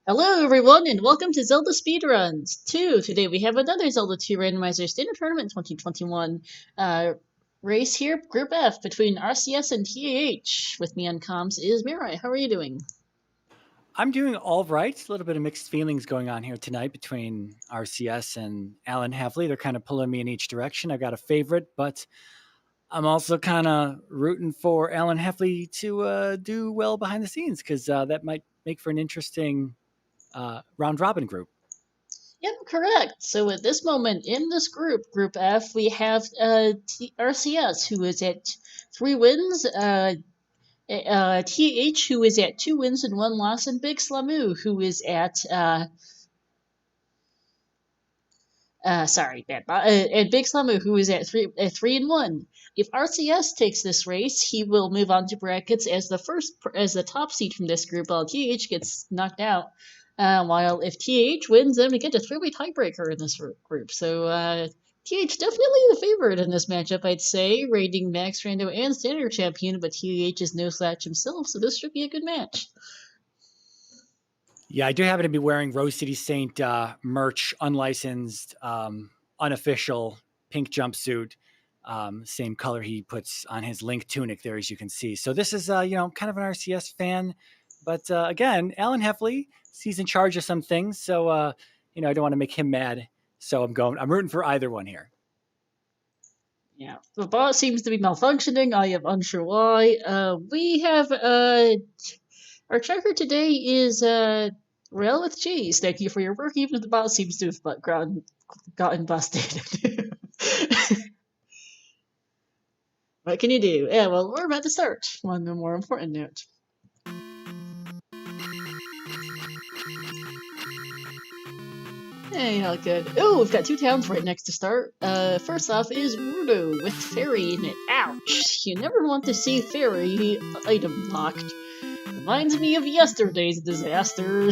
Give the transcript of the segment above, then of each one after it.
Hello, everyone, and welcome to Zelda Speedruns 2. Today we have another Zelda 2 Randomizer Standard Tournament 2021 race here, Group F, between RCS and TAH. With me on comms is Mirai. How are you doing? I'm doing all right. A little bit of mixed feelings going on here tonight between RCS and RCS. They're kind of pulling me in each direction. I've got a favorite, but I'm also kind of rooting for RCS to do well behind the scenes because that might make for an interesting round robin group. Yep, correct. So at this moment in this group, Group F, we have RCS, who is at 3 wins, TH, who is at 2 wins and 1 loss, and Big Slamu, who is at and Big Slamu, who is at 3 and 1. If RCS takes this race, he will move on to brackets as the top seed from this group, while TH gets knocked out. While if TH wins, then we get a three-way tiebreaker in this group. So TH definitely the favorite in this matchup, I'd say, rating Max Rando and Standard Champion, but TH is no slouch himself, so this should be a good match. Yeah, I do happen to be wearing RoseCitySaint merch, unlicensed, unofficial pink jumpsuit, same color he puts on his Link tunic there, as you can see. So this is, kind of an RCS fan. But again, RoseCitySaint, he's in charge of some things. So, I don't want to make him mad. So I'm rooting for either one here. Yeah, the bot seems to be malfunctioning. I am unsure why. We have our checker today is Rail with Cheese. Thank you for your work, even if the bot seems to have gotten busted. What can you do? Yeah, well, we're about to start on the more important note. Hey, how good. Oh, we've got two towns right next to start. First off is Rudo with Fairy in it. Ouch! You never want to see Fairy item locked. Reminds me of yesterday's disaster.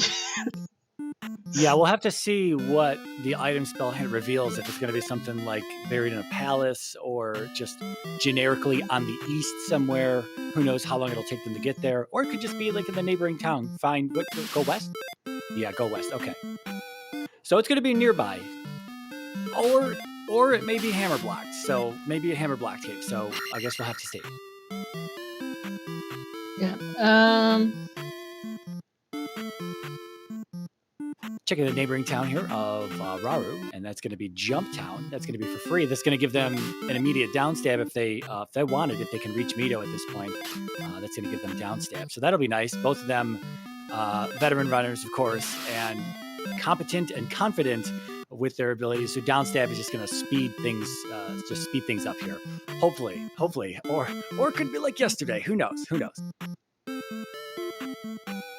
Yeah, we'll have to see what the item spell hint reveals, if it's going to be something like buried in a palace or just generically on the east somewhere. Who knows how long it'll take them to get there. Or it could just be like in the neighboring town. Go west? Yeah, go west. Okay. So it's going to be nearby. Or it may be hammer blocked. So maybe a hammer blocked cave. So I guess we'll have to see. Yeah. Checking the neighboring town here of Raru, and that's going to be Jump Town. That's going to be for free. That's going to give them an immediate downstab if they wanted. If they can reach Mito at this point, that's going to give them downstab. So that'll be nice. Both of them veteran runners, of course, and competent and confident with their abilities. So downstab is just going to speed things up here. Hopefully, or it could be like yesterday. Who knows?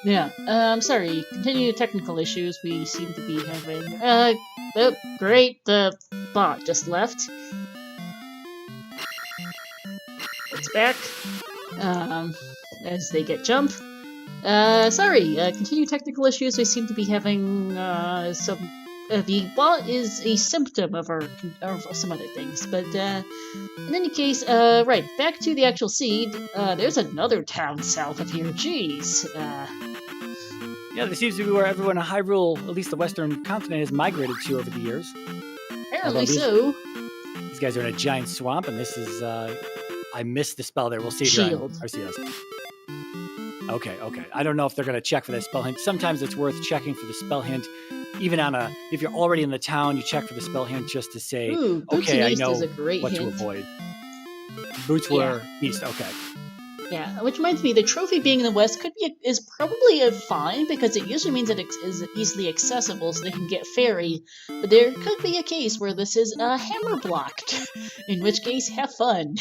Yeah, sorry, continue technical issues we seem to be having. Oh, great, the bot just left. It's back, as they get jump. Sorry, continue technical issues we seem to be having, some... the bot is a symptom of some other things, but in any case, right, back to the actual seed. There's another town south of here. Jeez. Yeah, this seems to be where everyone in Hyrule, at least the Western continent, has migrated to over the years. Apparently so. These guys are in a giant swamp, and this is... I missed the spell there. We'll see if you're on RCS. Okay. I don't know if they're going to check for that spell hint. Sometimes it's worth checking for the spell hint. Even if you're already in the town, you check for the spell hint just to say, Ooh, okay, I know what hint to avoid. Boots were east, okay. Yeah, which reminds me, the trophy being in the west is probably fine, because it usually means that it is easily accessible, so they can get fairy. But there could be a case where this is hammer blocked, in which case, have fun.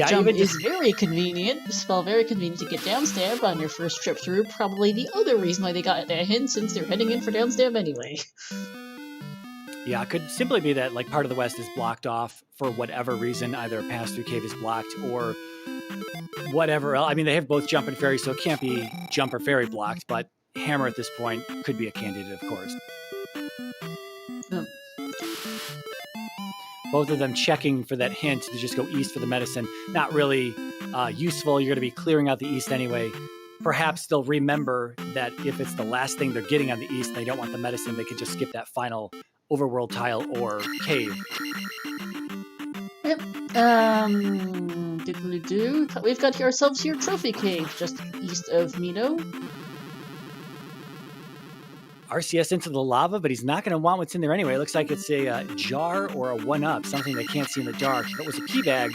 Jump is very convenient. Spell very convenient to get downstab on your first trip through. Probably the other reason why they got that hint, since they're heading in for downstab anyway. Yeah, it could simply be that like part of the west is blocked off for whatever reason. Either a pass-through cave is blocked or whatever else. I mean, they have both jump and fairy, so it can't be jump or fairy blocked, but hammer at this point could be a candidate, of course. Both of them checking for that hint to just go east for the medicine. Not really useful. You're going to be clearing out the east anyway. perhaps they'll remember that if it's the last thing they're getting on the east and they don't want the medicine, they could just skip that final overworld tile or cave. Yep. We've got ourselves here Trophy Cave, just east of Mito. RCS into the lava, but he's not going to want what's in there anyway. It looks like it's a jar or a 1-up, something they can't see in the dark. If it was a key bag,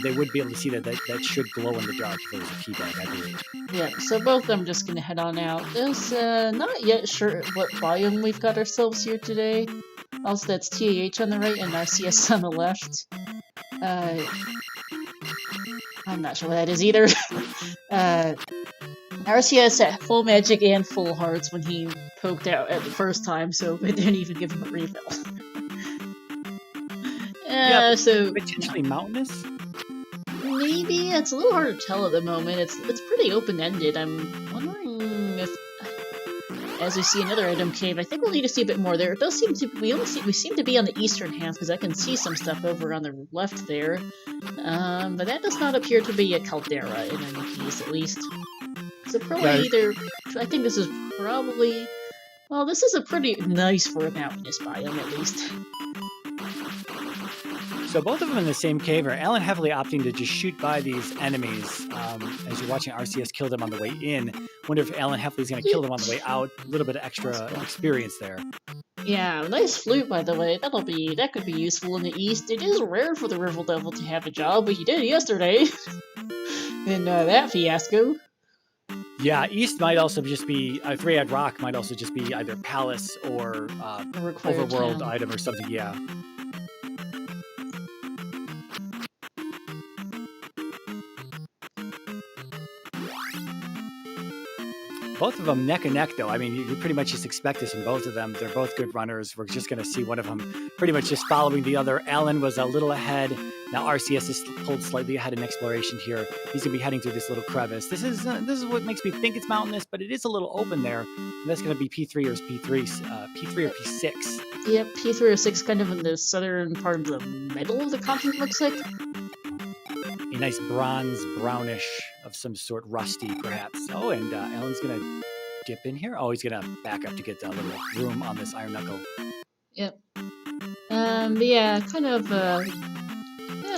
they would be able to see that should glow in the dark if it was a key bag, I believe. Yeah, so both of them just going to head on out. There's not yet sure what biome we've got ourselves here today. Also, that's TAH on the right and RCS on the left. I'm not sure what that is either. RCS at full magic and full hearts when he poked out at the first time, so it didn't even give him a refill. So potentially mountainous? Maybe. It's a little hard to tell at the moment. It's pretty open-ended. I'm wondering if, as we see another item cave, I think we'll need to see a bit more there. It does seem to we seem to be on the eastern half because I can see some stuff over on the left there, but that does not appear to be a caldera in any case, at least. So probably either. I think this is probably. Well, this is a pretty nice for a mountainous biome, at least. So both of them in the same cave are RoseCitySaint opting to just shoot by these enemies as you're watching RCS kill them on the way in. Wonder if RoseCitySaint is going to kill them on the way out. A little bit of extra experience there. Yeah, nice flute, by the way. That could be useful in the east. It is rare for the River Devil to have a job, but he did yesterday. in that fiasco. Yeah, east might also just be Three-Eyed Rock might also just be either palace or overworld item or something. Yeah. Both of them neck and neck, though. I mean, you pretty much just expect this from both of them. They're both good runners. We're just going to see one of them pretty much just following the other. Alan was a little ahead. Now RCS is pulled slightly ahead in exploration here. He's going to be heading through this little crevice. This is what makes me think it's mountainous, but it is a little open there. And that's going to be P3 or P3 or P6. Yep, P3 or 6, kind of in the southern part of the middle of the continent, looks like. A nice bronze, brownish of some sort, rusty perhaps. Oh, and Alan's gonna dip in here. Oh, he's gonna back up to get that little room on this iron knuckle. Yep. Yeah, kind of a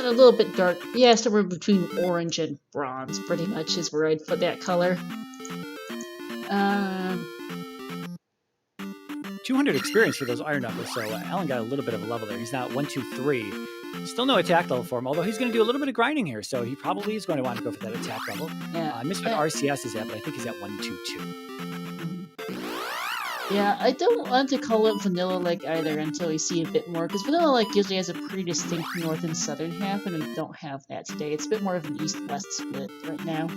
little bit dark. Yeah, somewhere between orange and bronze, pretty much is where I'd put that color. 200 experience for those iron knuckles, so Alan got a little bit of a level there. He's now at 1, 2, 3. Still no attack level for him, although he's going to do a little bit of grinding here, so he probably is going to want to go for that attack level. Yeah. I missed what RCS is at, but I think he's at 1, 2, 2. Yeah, I don't want to call it vanilla-like either until we see a bit more, because vanilla-like usually has a pretty distinct north and southern half, and we don't have that today. It's a bit more of an east-west split right now.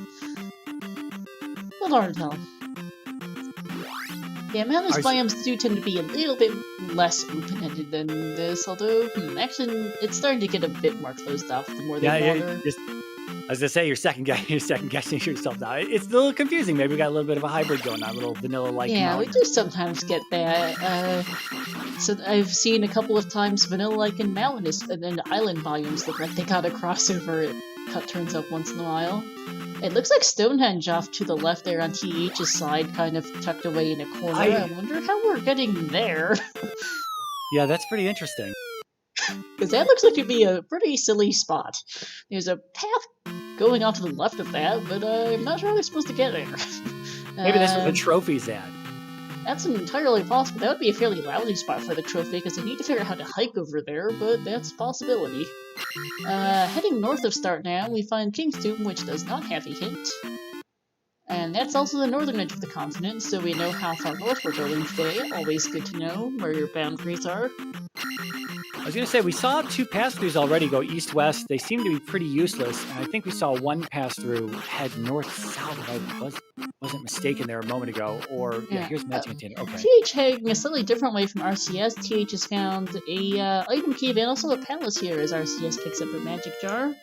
But hard to tell. Yeah, mountainous biomes do tend to be a little bit less open-ended than this, although, actually, it's starting to get a bit more closed off the more they water. As I say, you're second guessing yourself now. It's a little confusing. Maybe we got a little bit of a hybrid going on, a little vanilla-like. Yeah, we do sometimes get that. So I've seen a couple of times vanilla-like and mountainous, and then island volumes look like they got a crossover. It turns up once in a while. It looks like Stonehenge off to the left there on TH's side, kind of tucked away in a corner. I wonder how we're getting there. Yeah, that's pretty interesting. Because that looks like it'd be a pretty silly spot. There's a path going off to the left of that, but I'm not sure how they're supposed to get there. Maybe that's where the trophy's at. That's entirely possible. That would be a fairly lousy spot for the trophy, because they need to figure out how to hike over there, but that's a possibility. Heading north of Start now, we find King's Tomb, which does not have a hint. And that's also the northern edge of the continent, so we know how far north we're going today. Always good to know where your boundaries are. I was going to say, we saw 2 pass-throughs already go east-west. They seem to be pretty useless, and I think we saw 1 pass-through head north-south, if I wasn't mistaken there a moment ago. Or, yeah here's Magic Container. Okay. TH heading a slightly different way from RCS. TH has found a item cave and also a palace here as RCS picks up a magic jar.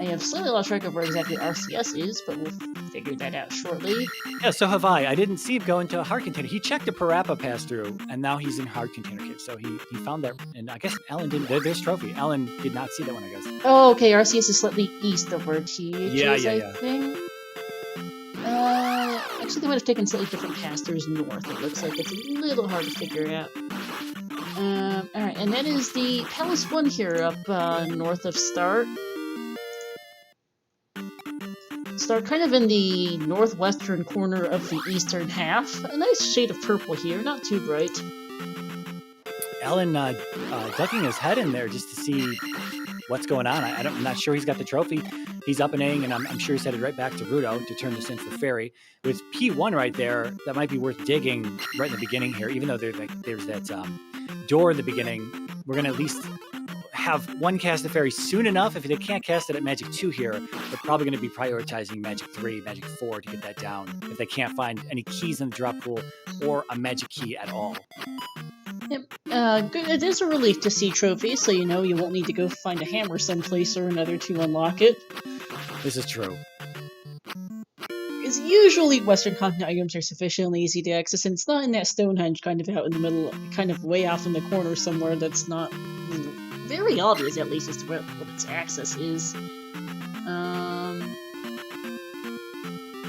I have slightly lost track of where exactly RCS is, but we'll figure that out shortly. Yeah, so have I. I didn't see him go into a hard container. He checked a Parappa pass-through, and now he's in hard container cave. So he found that, and I guess Alan didn't. There's trophy. Alan did not see that one, I guess. Oh, okay, RCS is slightly east of where TH is, Yeah. I think. Actually, they might have taken slightly different pass-throughs north. It looks like it's a little hard to figure out. Alright, and that is the Palace 1 here up north of Start. Start kind of in the northwestern corner of the eastern half. A nice shade of purple here, not too bright. Alan ducking his head in there just to see what's going on. I'm not sure he's got the trophy. He's up and A-ing, and I'm sure he's headed right back to Rudo to turn this in for Fairy. With P1 right there, that might be worth digging right in the beginning here, even though there's that door in the beginning. We're going to at least have one cast of Fairy soon enough. If they can't cast it at Magic 2 here, they're probably going to be prioritizing Magic 3, Magic 4 to get that down if they can't find any keys in the drop pool or a Magic key at all. Yep. Good. It is a relief to see trophies, so you know you won't need to go find a hammer someplace or another to unlock it. This is true. Because usually Western Continent items are sufficiently easy to access, and it's not in that Stonehenge kind of out in the middle, kind of way off in the corner somewhere that's not very obvious, at least, as to what its access is.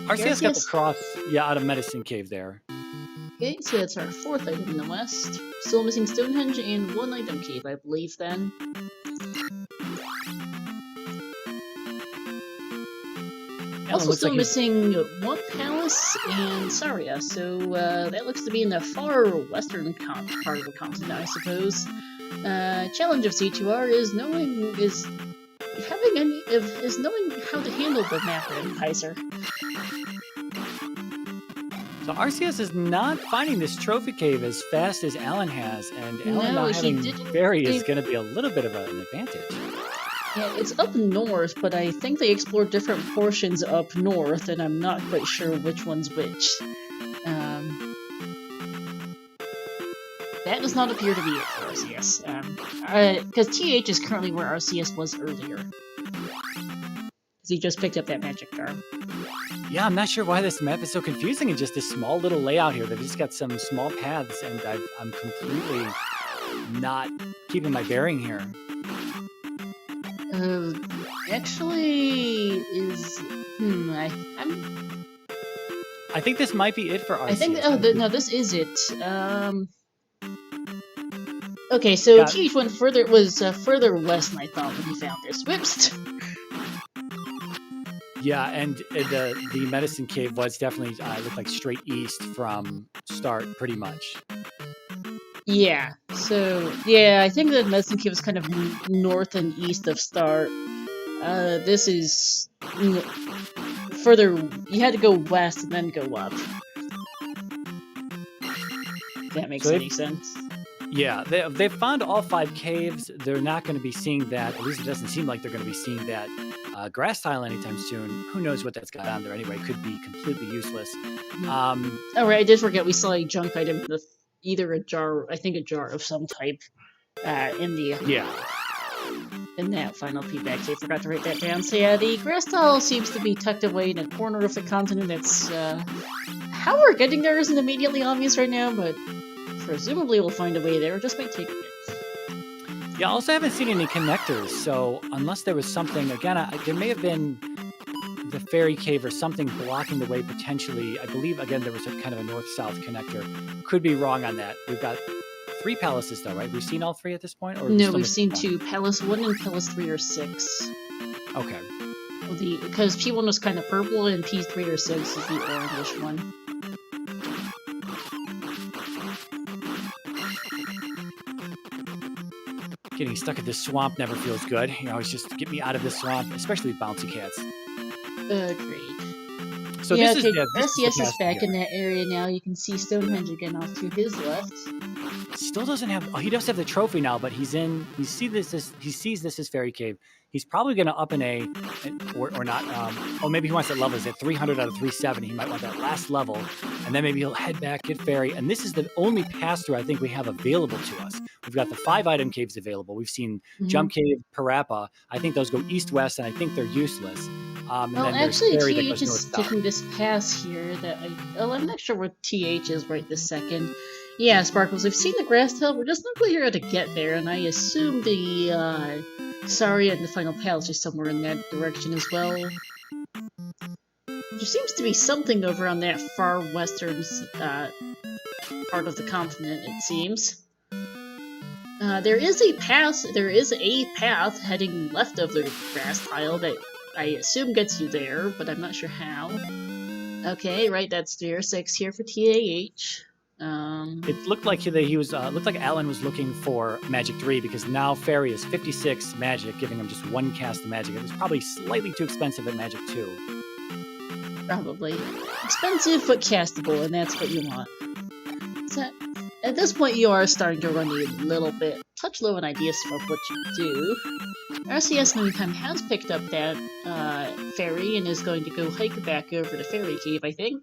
RCS got the cross, out of Medicine Cave there. Okay, so that's our fourth item in the west. Still missing Stonehenge and one item cave, I believe, then. Also still missing one palace and Saria, so that looks to be in the far western part of the continent, I suppose. Challenge of C2R is knowing how to handle the map randomizer. So RCS is not finding this trophy cave as fast as Alan has, and Alan not having Fairy is going to be a little bit of an advantage. Yeah, it's up north, but I think they explored different portions up north, and I'm not quite sure which one's which. That does not appear to be it for RCS. Because TH is currently where RCS was earlier. Because he just picked up that magic jar. Yeah, I'm not sure why this map is so confusing in just this small little layout here. They've just got some small paths, and I'm completely not keeping my bearing here. Actually, I think this might be it for RCS. I think. No, this is it. Okay, so TH went further. Was further west than I thought when he found this. Whoops. Yeah, and the Medicine Cave was definitely looked like straight east from Start, pretty much. Yeah, so, yeah, I think the Medicine Cave is kind of north and east of Start. This is further, you had to go west and then go up. If that makes any sense. Yeah, they've found all 5 caves. They're not going to be seeing that, at least it doesn't seem like they're going to be seeing that grass tile anytime soon. Who knows what that's got on there anyway. It could be completely useless. Alright, I did forget we saw a junk item with either a jar, I think a jar of some type, in that final P-back. I forgot to write that down. So yeah, the grass tile seems to be tucked away in a corner of the continent. It's, how we're getting there isn't immediately obvious right now, but presumably we'll find a way there. It just might take a bit. Yeah, I also haven't seen any connectors, so unless there was something, again, there may have been the Fairy Cave or something blocking the way potentially. I believe, again, there was a kind of a north-south connector. Could be wrong on that. We've got 3 palaces, though, right? We've seen all 3 at this point? Or no, we've seen 2. Palace 1 and Palace 3 are 6. Okay. Because P1 was kind of purple, and P3 or 6 is the orangish one. Getting stuck at this swamp never feels good. You know, it's just get me out of this swamp, especially with bouncy cats. Agreed. So yeah, this okay, is RCS is back in that area now. You can see Stonehenge again off to his left. Still doesn't have. Oh, he does have the trophy now, but he's in. He sees this as Fairy Cave. He's probably going to up an A, or not. Maybe he wants that level. He's at 300 out of 370. He might want that last level. and then maybe he'll head back, get Fairy, and this is the only pass-through I think we have available to us. We've got the 5 item caves available. We've seen Jump Cave, Parappa. I think those go east-west, and I think they're useless. And well, then there's actually, Fairy that TH goes is north-south. taking this pass here that I'm not sure what TH is right this second. Yeah, Sparkles, we've seen the grass hill. We're just not quite sure how to get there, and I assume the Saria and the Final Palace is somewhere in that direction as well. There seems to be something over on that far western part of the continent, it seems. There is a path heading left of the grass tile that I assume gets you there, but I'm not sure how. Okay, right, that's tier 6 here for TAH. It looked like looked like Alan was looking for Magic 3 because now Fairy is 56 Magic, giving him just 1 cast of Magic. It was probably slightly too expensive at Magic 2. Probably. Expensive but castable, and that's what you want. So, at this point, you are starting to run a little bit touch low on ideas of what you do. RCS, meantime, has picked up that Fairy and is going to go hike back over to Fairy Cave, I think.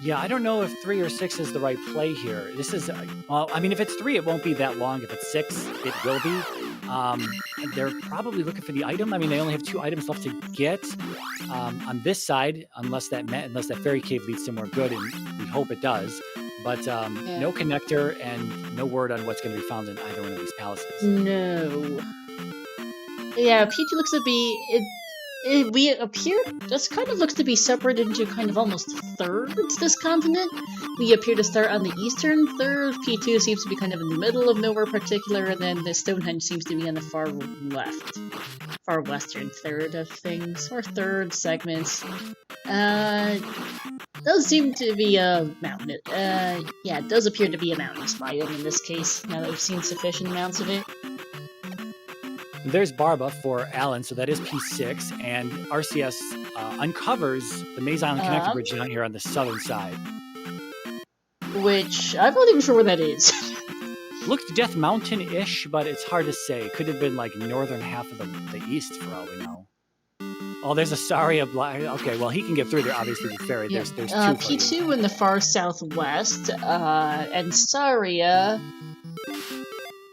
Yeah, I don't know if 3 or 6 is the right play here. This is, well, I mean, if it's 3, it won't be that long. If it's 6, it will be. They're probably looking for the item. I mean, they only have 2 items left to get on this side, unless that Fairy Cave leads somewhere good, and we hope it does. But no connector and no word on what's going to be found in either one of these palaces. No. Yeah, P2 looks to be... we appear... This kind of looks to be separated into kind of almost thirds, this continent. We appear to start on the eastern third, P2 seems to be kind of in the middle of nowhere particular, and then the Stonehenge seems to be on the far left. Far western third of things, or third segments. Does seem to be a mountain. Yeah, it does appear to be a mountainous biome in this case, now that we've seen sufficient amounts of it. There's Barba for Alan, so that is P6, and RCS uncovers the Maze Island Connector Bridge down here on the southern side. Which, I'm not even sure where that is. Looked Death Mountain-ish, but it's hard to say. Could have been like northern half of the east, for all we know. Oh, there's a Saria okay, well, he can get through there, obviously, with Fairy. Yeah. There's 2 P2 in the far southwest, and Saria...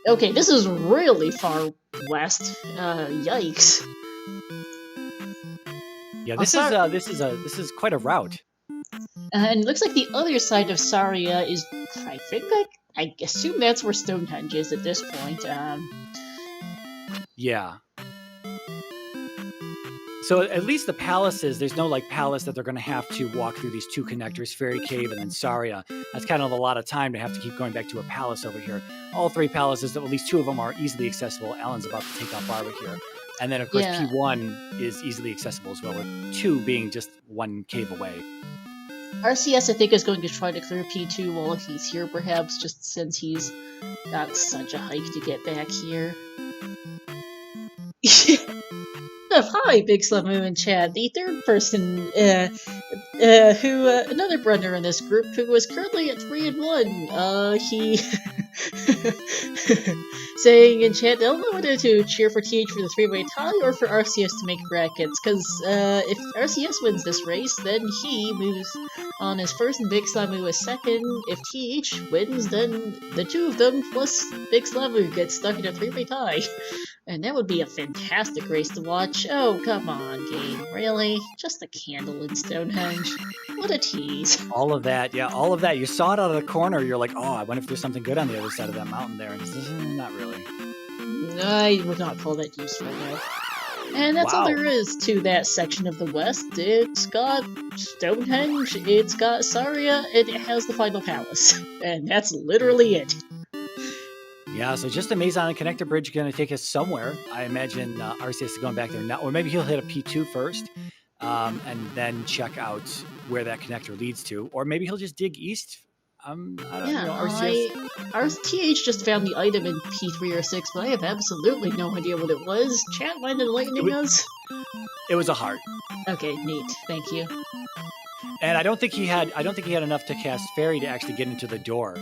Okay, this is really far west. Yikes. Yeah, this is quite a route. And it looks like the other side of Saria is, I assume that's where Stonehenge is at this point. Yeah. So at least the palaces, there's no like palace that they're going to have to walk through these 2 connectors, Fairy Cave and then Saria. That's kind of a lot of time to have to keep going back to a palace over here. All 3 palaces, at least 2 of them are easily accessible. Alan's about to take out Barba here. And then, of course, P1 is easily accessible as well, with 2 being just 1 cave away. RCS, I think, is going to try to clear P2 while he's here, perhaps, just since he's got such a hike to get back here. Hi, Big Slamoo in chat. The third person, another brother in this group who was currently at 3 and 1. He saying in chat, I don't know whether to cheer for TH for the 3-way tie or for RCS to make brackets, because if RCS wins this race, then he moves on as first and Big Slamoo as second. If TH wins, then the 2 of them plus Big Slamoo get stuck in a 3-way tie. And that would be a fantastic race to watch. Oh, come on, game. Really? Just a candle in Stonehenge? What a tease. All of that, yeah, all of that. You saw it out of the corner, you're like, oh, I wonder if there's something good on the other side of that mountain there. And not really. I would not call that useful, though. And that's all there is to that section of the West. It's got Stonehenge, it's got Saria, and it has the Final Palace. And that's literally it. Yeah, so just the Maze Island Connector Bridge is going to take us somewhere. I imagine RCS is going back there now. Or maybe he'll hit a P2 first, and then check out where that connector leads to. Or maybe he'll just dig east. I don't know. RCS just found the item in P3 or 6, but I have absolutely no idea what it was. Chat, mind enlightening us? It was a heart. Okay, neat. Thank you. And I don't think he had enough to cast Fairy to actually get into the door.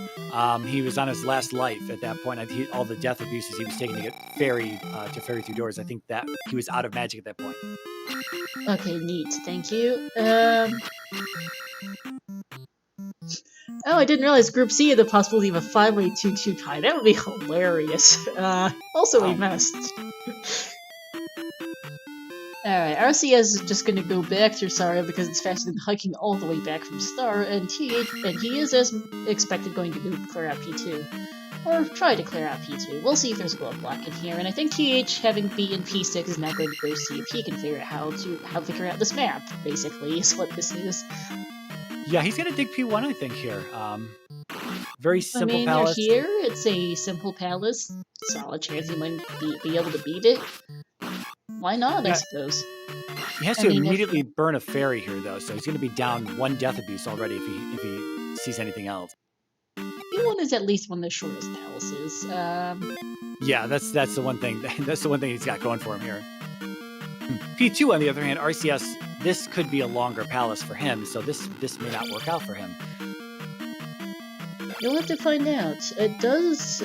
He was on his last life at that point. All the death abuses he was taking to get Fairy through doors. I think that he was out of magic at that point. Okay, neat. Thank you. Oh, I didn't realize Group C had the possibility of a 5-way 2-2 tie. That would be hilarious. Also, we missed. Alright, RCS is just gonna go back through Saria because it's faster than hiking all the way back from Star, and he is, as expected, going to go clear out P2. Or try to clear out P2. We'll see if there's a glove block in here, and I think TH, having beaten P6, is now going to go see if he can figure out how to figure out this map, basically, is what this is. Yeah, he's gonna dig P1, I think, here. Very simple palace. You're here, it's a simple palace. Solid chance he might be able to beat it. Why not, I suppose? He has to immediately burn a fairy here, though, so he's going to be down 1 death abuse already if he sees anything else. P1 is at least one of the shortest palaces. Yeah, that's the one thing. That's the one thing he's got going for him here. P2, on the other hand, RCS, this could be a longer palace for him, so this may not work out for him. You'll have to find out. It does,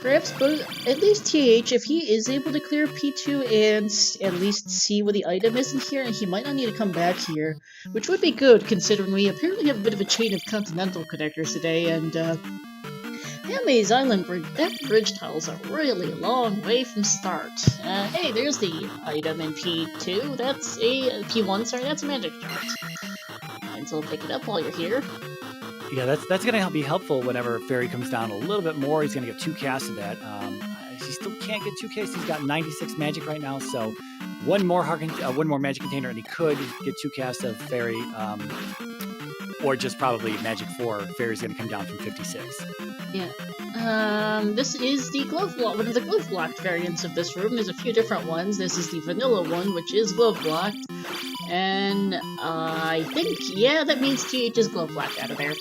perhaps both, at least TH, if he is able to clear P2 and at least see what the item is in here, and he might not need to come back here, which would be good considering we apparently have a bit of a chain of continental connectors today, and Hamma's Island Bridge, that bridge tile's a really long way from start. Hey, there's the item in P2, that's a P1, sorry, that's a magic dart. And so I'll pick it up while you're here. Yeah, that's going to be helpful whenever Fairy comes down a little bit more. He's going to get 2 casts of that. He still can't get 2 casts. He's got 96 magic right now, so one more magic container, and he could get 2 casts of Fairy, or just probably magic 4. Fairy's going to come down from 56. Yeah. This is the glove block. One of the glove blocked variants of this room. There's a few different ones. This is the vanilla one, which is glove blocked. And I think, yeah, that means TH is glove blocked out of there.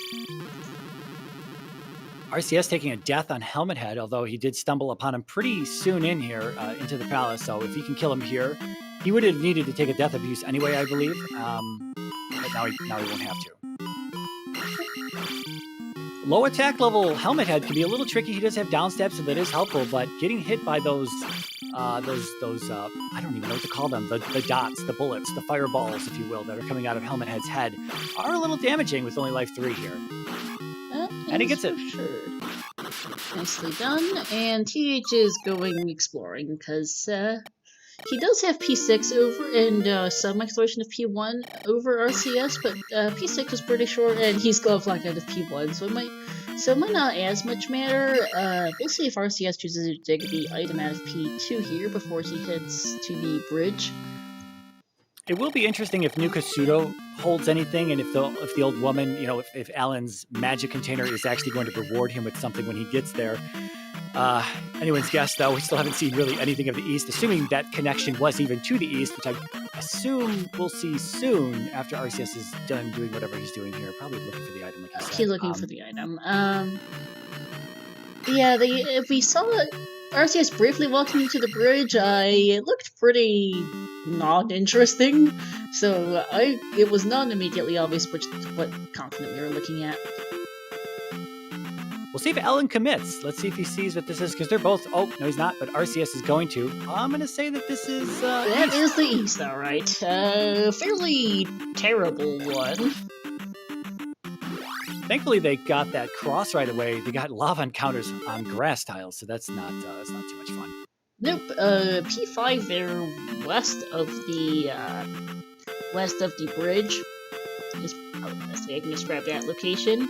RCS taking a death on Helmet Head, although he did stumble upon him pretty soon in here into the palace. So if he can kill him here, he would have needed to take a death abuse anyway, I believe. But now he won't have to. Low attack level Helmet Head can be a little tricky. He does have down stab, so that is helpful. But getting hit by those I don't even know what to call them. The dots, the bullets, the fireballs, if you will, that are coming out of Helmet Head's head are a little damaging with only life 3 here. And he gets it. Sure. Nicely done. And TH is going exploring because he does have P6 over and some exploration of P1 over RCS, but P6 was pretty short and he's glove locked out of P1, so it might not as much matter. We'll see if RCS chooses to dig the item out of P2 here before he heads to the bridge. It will be interesting if New Kasuto holds anything, and if the old woman, if Alan's magic container is actually going to reward him with something when he gets there. Anyone's guess, though. We still haven't seen really anything of the East, assuming that connection was even to the East, which I assume we'll see soon after RCS is done doing whatever he's doing here. Probably looking for the item, like you said. He's looking for the item. Yeah, if we saw RCS briefly walking into the bridge, it looked pretty not interesting, so it was not immediately obvious what continent we were looking at. We'll see if Alan commits. Let's see if he sees what this is, because they're both... Oh, no, he's not, but RCS is going to. I'm going to say that this is... That is the East, all right. Fairly terrible one. Thankfully, they got that cross right away. They got lava encounters on grass tiles, so that's not too much fun. Nope. P5 there, west of the bridge. Is probably the best way I can describe that location.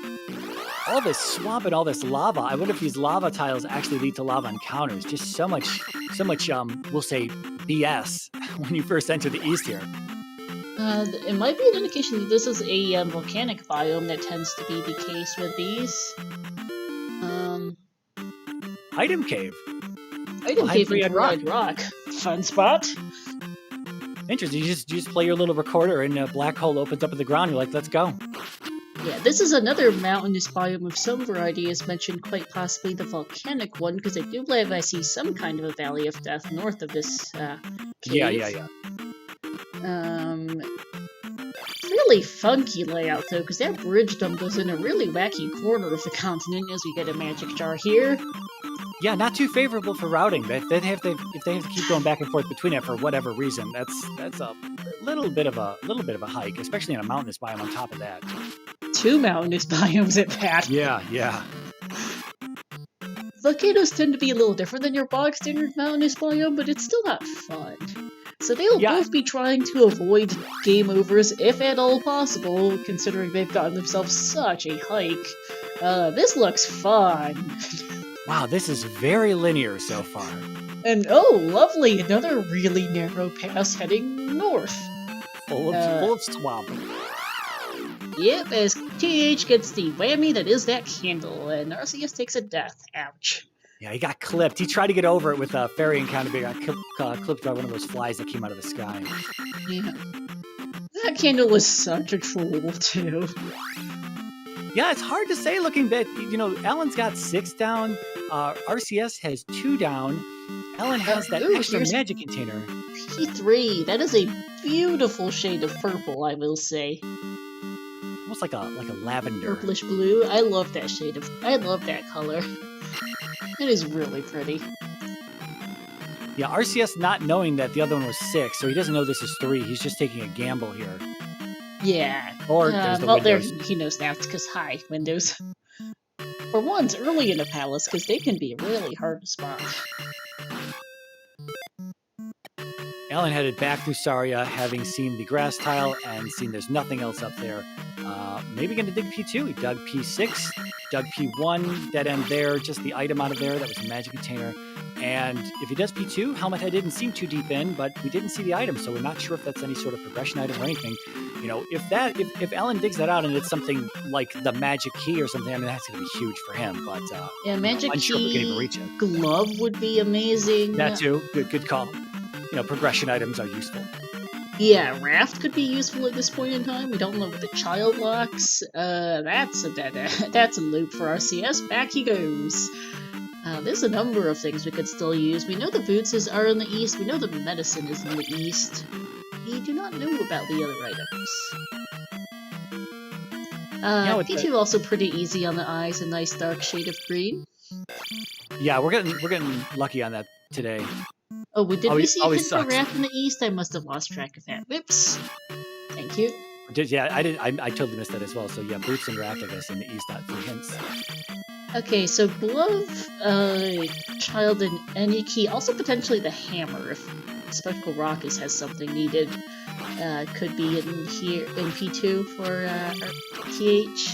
All this swamp and all this lava. I wonder if these lava tiles actually lead to lava encounters. Just so much, we'll say, BS when you first enter the East here. It might be an indication that this is a volcanic biome that tends to be the case with these. Item cave. Item cave in Red Rock. Fun spot. Interesting. You just play your little recorder and a black hole opens up in the ground. You're like, let's go. Yeah, this is another mountainous biome of some variety, as mentioned, quite possibly the volcanic one, because I do believe I see some kind of a Valley of Death north of this cave. Yeah. really funky layout, though, because that bridge dump goes in a really wacky corner of the continent as we get a magic jar here. Yeah, not too favorable for routing. If they have to keep going back and forth between it for whatever reason, that's a little bit of a hike, especially in a mountainous biome on top of that. 2 mountainous biomes at that. Yeah. Volcanoes tend to be a little different than your bog standard mountainous biome, but it's still not fun. So they'll both be trying to avoid game overs, if at all possible, considering they've gotten themselves such a hike. This looks fun. Wow, this is very linear so far. And oh, lovely, another really narrow pass heading north. Full of swamp. Yep, as TH gets the whammy that is that candle, and Arceus takes a death. Ouch. Yeah, he got clipped. He tried to get over it with a fairy encounter, but he got clipped by one of those flies that came out of the sky. Yeah. That candle was such a troll, too. Yeah, it's hard to say looking back. You know, Alan's got 6 down. RCS has 2 down. Alan has that extra magic container. P3. That is a beautiful shade of purple, I will say. Almost like a lavender. Purplish blue. I love that shade of. I love that color. It is really pretty. Yeah, RCS not knowing that the other one was 6, so he doesn't know this is 3. He's just taking a gamble here. Yeah. Or there's the windows. He knows now. It's because windows. For one's early in the palace, because they can be really hard to spot. Alan headed back through Saria, having seen the grass tile and seen there's nothing else up there. Maybe going to dig P2. He dug P6, dug P1, dead end there, just the item out of there. That was a magic container. And if he does P2, Helmet Head didn't seem too deep in, but we didn't see the item, so we're not sure if that's any sort of progression item or anything. You know, if Alan digs that out and it's something like the magic key or something, I mean, that's going to be huge for him. But yeah, magic I'm key, sure we can even reach it. Glove would be amazing. That too. Good call. You know, progression items are useful. Yeah, Raft could be useful at this point in time. We don't know what the child locks. That's a loop for RCS. Back he goes. There's a number of things we could still use. We know the boots are in the east. We know the medicine is in the east. We do not know about the other items. P2 also pretty easy on the eyes. A nice dark shade of green. Yeah, we're getting lucky on that today. Oh, did we see a hint for Wrath in the east? I must have lost track of that. Whoops. Thank you. Yeah, I didn't. I totally missed that as well. So yeah, boots and Wrath, I guess, in the east. 3 hints. Okay, so glove, child, and any key. Also potentially the hammer if Spectacle Raucous has something needed. Could be in here in P2 for TH.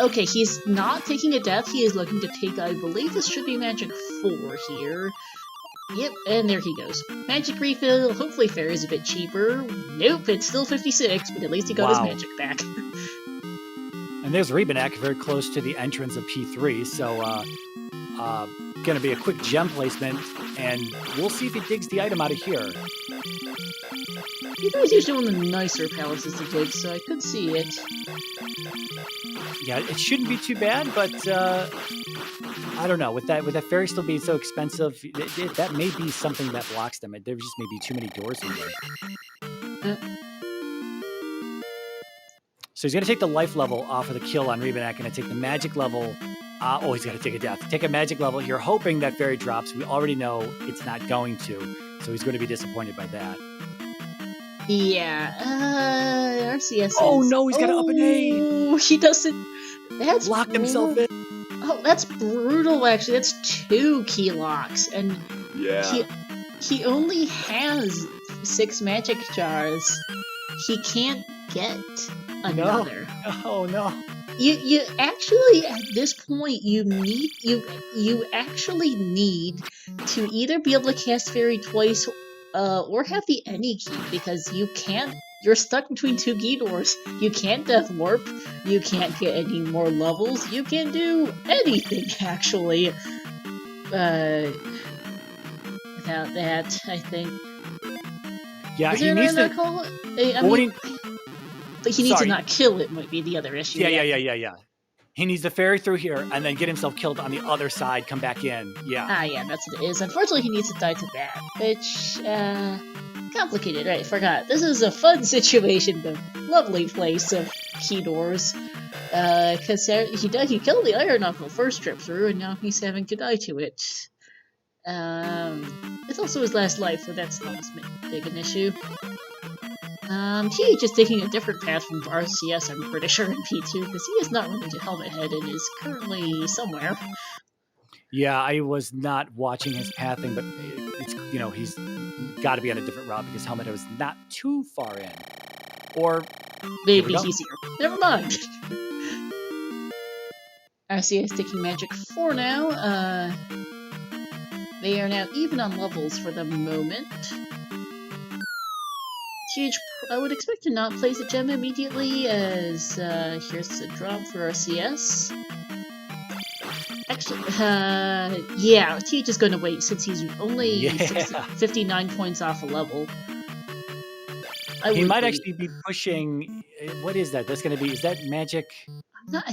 Okay, he's not taking a death. He is looking to take, I believe this should be Magic 4 here. Yep, and there he goes. Magic refill. Hopefully Fairy's a bit cheaper. Nope, it's still 56, but at least he got his magic back. And there's Rebanak very close to the entrance of P3, so going to be a quick gem placement, and we'll see if he digs the item out of here. P3 is usually one of the nicer palaces to dig, so I could see it. Yeah, it shouldn't be too bad, but I don't know. With that fairy still being so expensive, that may be something that blocks them. There just may be too many doors in there. So he's going to take the life level off of the kill on Rebanak, and take the magic level. He's got to take a death. Take a magic level. You're hoping that fairy drops. We already know it's not going to, so he's going to be disappointed by that. Yeah, RCS. Oh no, he's got to up an A. Oh, he doesn't. That's locked himself in. Oh, that's brutal. Actually, that's 2 key locks, and yeah, he only has 6 magic jars. He can't get another. Oh no. You actually at this point you actually need to either be able to cast fairy twice. Or have the any key, because you're stuck between 2 key doors. You can't death warp, you can't get any more levels, you can't do anything, actually. Without that, I think. Yeah, he needs to call it? But he needs to not kill it, might be the other issue. Yeah. He needs to ferry through here and then get himself killed on the other side, come back in. Yeah. Yeah, that's what it is. Unfortunately, he needs to die to that, which, Complicated, right? Forgot. This is a fun situation, the lovely place of key doors. Because he killed the Iron Knuckle first trip through, and now he's having to die to it. It's also his last life, so that's not as big an issue. TH is taking a different path from RCS, I'm pretty sure, in P2, because he is not running to Helmet Head and is currently somewhere. Yeah, I was not watching his pathing, but it's he's got to be on a different route because Helmet Head was not too far in. Or maybe he's here. Never mind. RCS taking Magic 4 now. They are now even on levels for the moment. TH, I would expect to not place a gem immediately, as here's the drop for RCS. Actually, yeah, TH is going to wait since he's only 59 points off a level. He might actually be pushing. What is that? That's going to be. Is that Magic?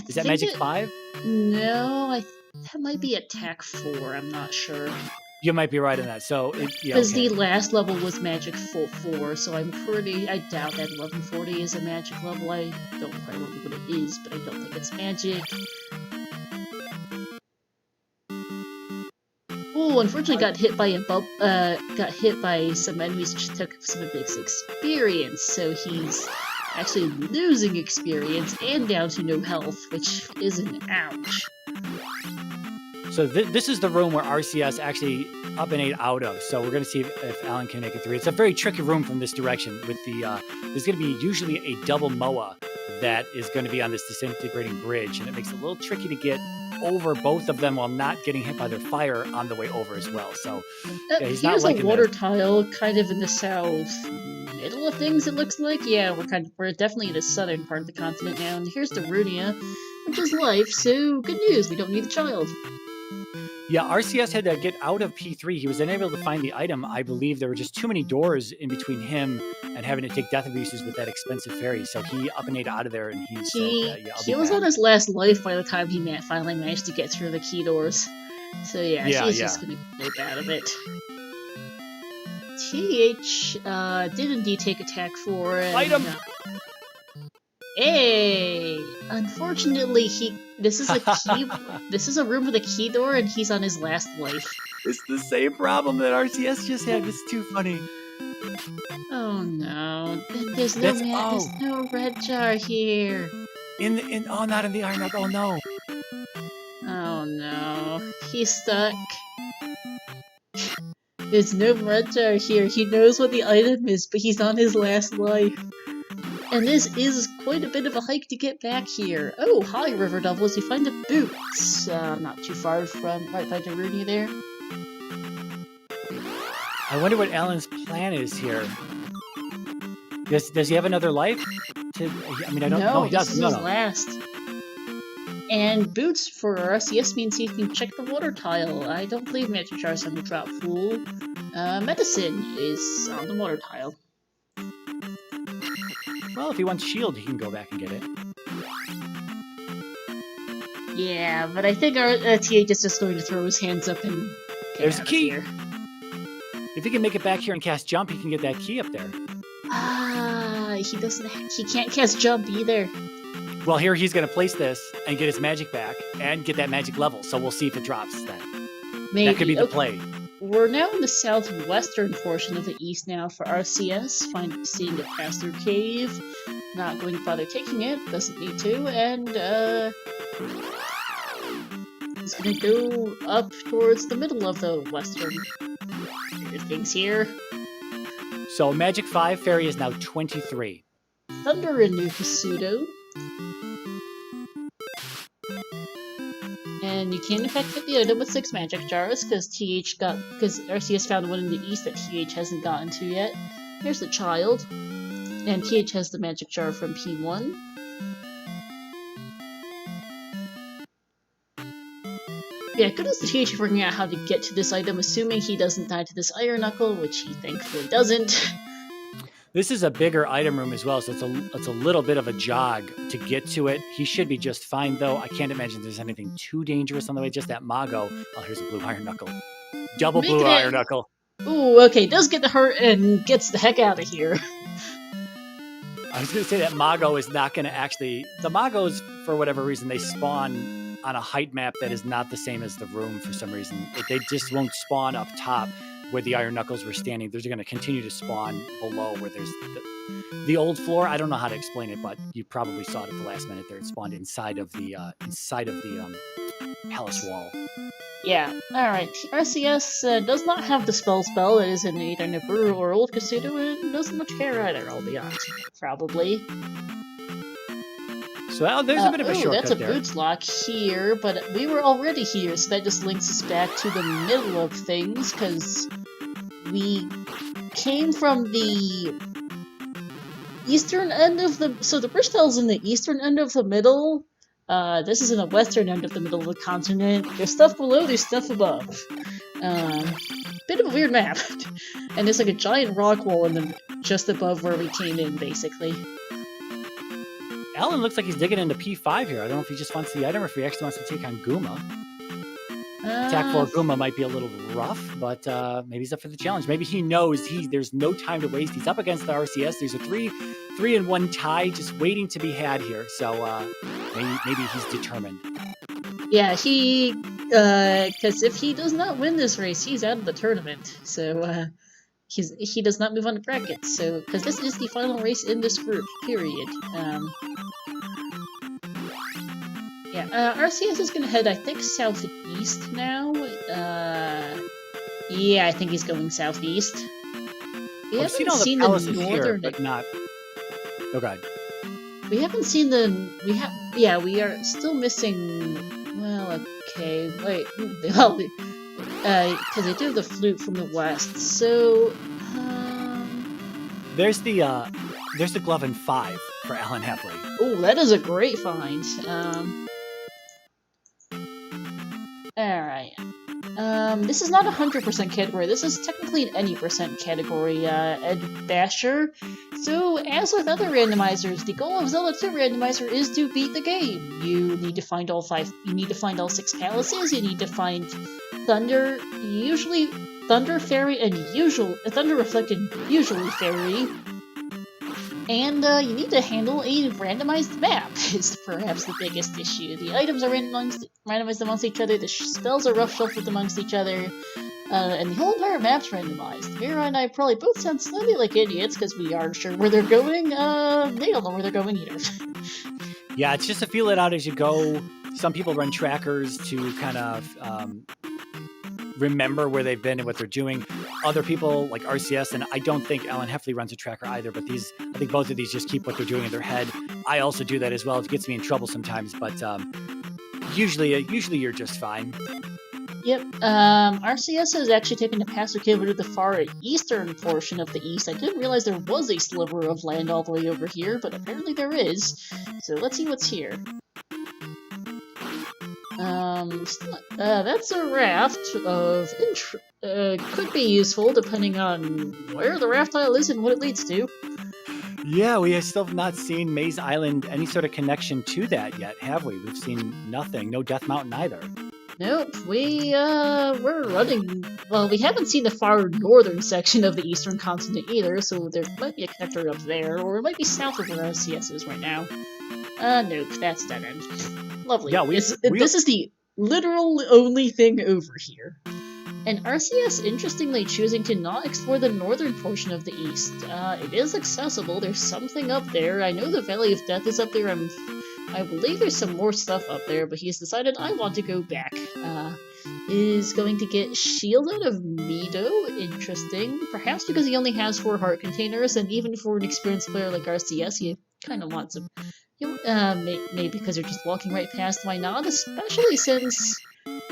Is that Magic 5? No, that might be Attack 4. I'm not sure. You might be right on that. So, because the last level was Magic 4, so I doubt that 1140 is a Magic level. I don't quite remember what it is, but I don't think it's Magic. Oh, unfortunately, got hit by some enemies which took some of his experience, so he's actually losing experience and down to no health, which is an ouch. So this is the room where RCS actually up and 8 out of. So we're going to see if Alan can make it through. It's a very tricky room from this direction. With the there's going to be usually a double MOA that is going to be on this disintegrating bridge, and it makes it a little tricky to get over both of them while not getting hit by their fire on the way over as well. So he's not liking a water tile kind of in the south middle of things. It looks like we're definitely in the southern part of the continent now, and here's the Runia, which is life. So good news, we don't need a child. Yeah, RCS had to get out of P3. He was unable to find the item. I believe there were just too many doors in between him and having to take death abuses with that expensive ferry. So he up and 8 out of there, and he was on his last life by the time he finally managed to get through the key doors. So he's just going to nip out of it. TH did indeed take Attack 4. Item! Hey! Unfortunately, this is a room with a key door, and he's on his last life. It's the same problem that RCS just had. It's too funny. Oh no! There's no red jar here. Not in the Iron Knuckle. Oh no! Oh no! He's stuck. There's no red jar here. He knows what the item is, but he's on his last life. And this is quite a bit of a hike to get back here. Oh, hi, River Devils. You find the boots. Not too far from right by Darunia there. I wonder what Alan's plan is here. Does he have another life? I don't know. He doesn't. No, this is his last. And boots for RCS means he can check the water tile. I don't believe Magic Jar's on the drop pool. Medicine is on the water tile. Well, if he wants shield, he can go back and get it. Yeah, but I think our TH is just going to throw his hands up and get There's a key! Here. If he can make it back here and cast jump, he can get that key up there. He can't cast jump either. Well, here he's going to place this and get his magic back and get that magic level, so we'll see if it drops then. Maybe. That could be the play. We're now in the southwestern portion of the east now for RCS, seeing the pass-through cave. Not going to bother taking it, doesn't need to, and he's going to go up towards the middle of the western things here. So Magic 5 Fairy is now 23. Thunder in Nukasudo. And you can in fact hit the item with 6 magic jars, because RCS found one in the east that TH hasn't gotten to yet. Here's the child. And TH has the magic jar from P1. Yeah, kudos to TH for figuring out how to get to this item, assuming he doesn't die to this Iron Knuckle, which he thankfully doesn't. This is a bigger item room as well, so it's a little bit of a jog to get to it. He should be just fine, though. I can't imagine there's anything too dangerous on the way. Just that Mago. Oh, here's a blue Iron Knuckle. Double blue Iron Knuckle. Ooh, okay, does get the hurt and gets the heck out of here. I was going to say that Mago is not going to actually... The Magos, for whatever reason, they spawn on a height map that is not the same as the room for some reason. They just won't spawn up top where the Iron Knuckles were standing. They're going to continue to spawn below where there's the old floor. I don't know how to explain it, but you probably saw it at the last minute there. It spawned inside of the palace wall. Yeah, alright. RCS does not have the spell. It is in either Nibiru or Old Casuto, and doesn't much care either, I'll be honest. Probably. So there's a bit of a shortcut that's a there. boots lock here, but we were already here, so that just links us back to the middle of things, because we came from the eastern end of the... So the bridge fell's in the eastern end of the middle. This is in the western end of the middle of the continent. There's stuff below, there's stuff above. Bit of a weird map. And there's like a giant rock wall in the just above where we came in, basically. Alan looks like he's digging into P5 here. I don't know if he just wants the item or if he actually wants to take on Guma. Attack 4 Guma might be a little rough, but maybe he's up for the challenge. Maybe he knows there's no time to waste. He's up against the RCS. There's a 3-1 tie just waiting to be had here. So maybe he's determined. Yeah, because if he does not win this race, he's out of the tournament. So he does not move on to brackets. So because this is the final race in this group, period. RCS is gonna head, I think, southeast now. Yeah, I think he's going southeast. We haven't seen the northern here, but not. Oh god. We haven't seen we are still missing. Well, okay, wait. Well, because they do have the flute from the west. So, there's the glove in 5 for RoseCitySaint. Oh, that is a great find. Alright. This is not a 100% category. This is technically an any percent category, Ed Basher. So, as with other randomizers, the goal of Zelda 2 Randomizer is to beat the game. You need to find all 6 palaces, you need to find Thunder, usually Thunder Fairy, and Thunder Reflected, usually Fairy. And you need to handle a randomized map, is perhaps the biggest issue. The items are randomized amongst each other, the spells are rough shuffled amongst each other, and the whole entire map's randomized. Mira and I probably both sound slightly like idiots because we aren't sure where they're going. They don't know where they're going either. Yeah, it's just to feel it out as you go. Some people run trackers to kind of remember where they've been and what they're doing. Other people, like RCS, and I don't think RoseCitySaint runs a tracker either, but I think both of these just keep what they're doing in their head. I also do that as well. It gets me in trouble sometimes, but usually you're just fine. Yep. RCS has actually taken the passer cable to the far eastern portion of the east. I didn't realize there was a sliver of land all the way over here, but apparently there is. So let's see what's here. That's a raft of could be useful depending on where the raft tile is and what it leads to. Yeah, we still have not seen Maze Island, any sort of connection to that yet, have we? We've seen nothing. No Death Mountain either. Nope, we're running... Well, we haven't seen the far northern section of the eastern continent either, so there might be a connector up there, or it might be south of where RCS is right now. Nope, that's dead end. Lovely. Yeah, this is the literal only thing over here. And RCS, interestingly, choosing to not explore the northern portion of the east. It is accessible, there's something up there. I know the Valley of Death is up there, I believe there's some more stuff up there, but he's decided I want to go back. Is going to get Shield out of Mido, interesting. Perhaps because he only has 4 heart containers, and even for an experienced player like RCS, you kind of want some... maybe because you're just walking right past, why not? Especially since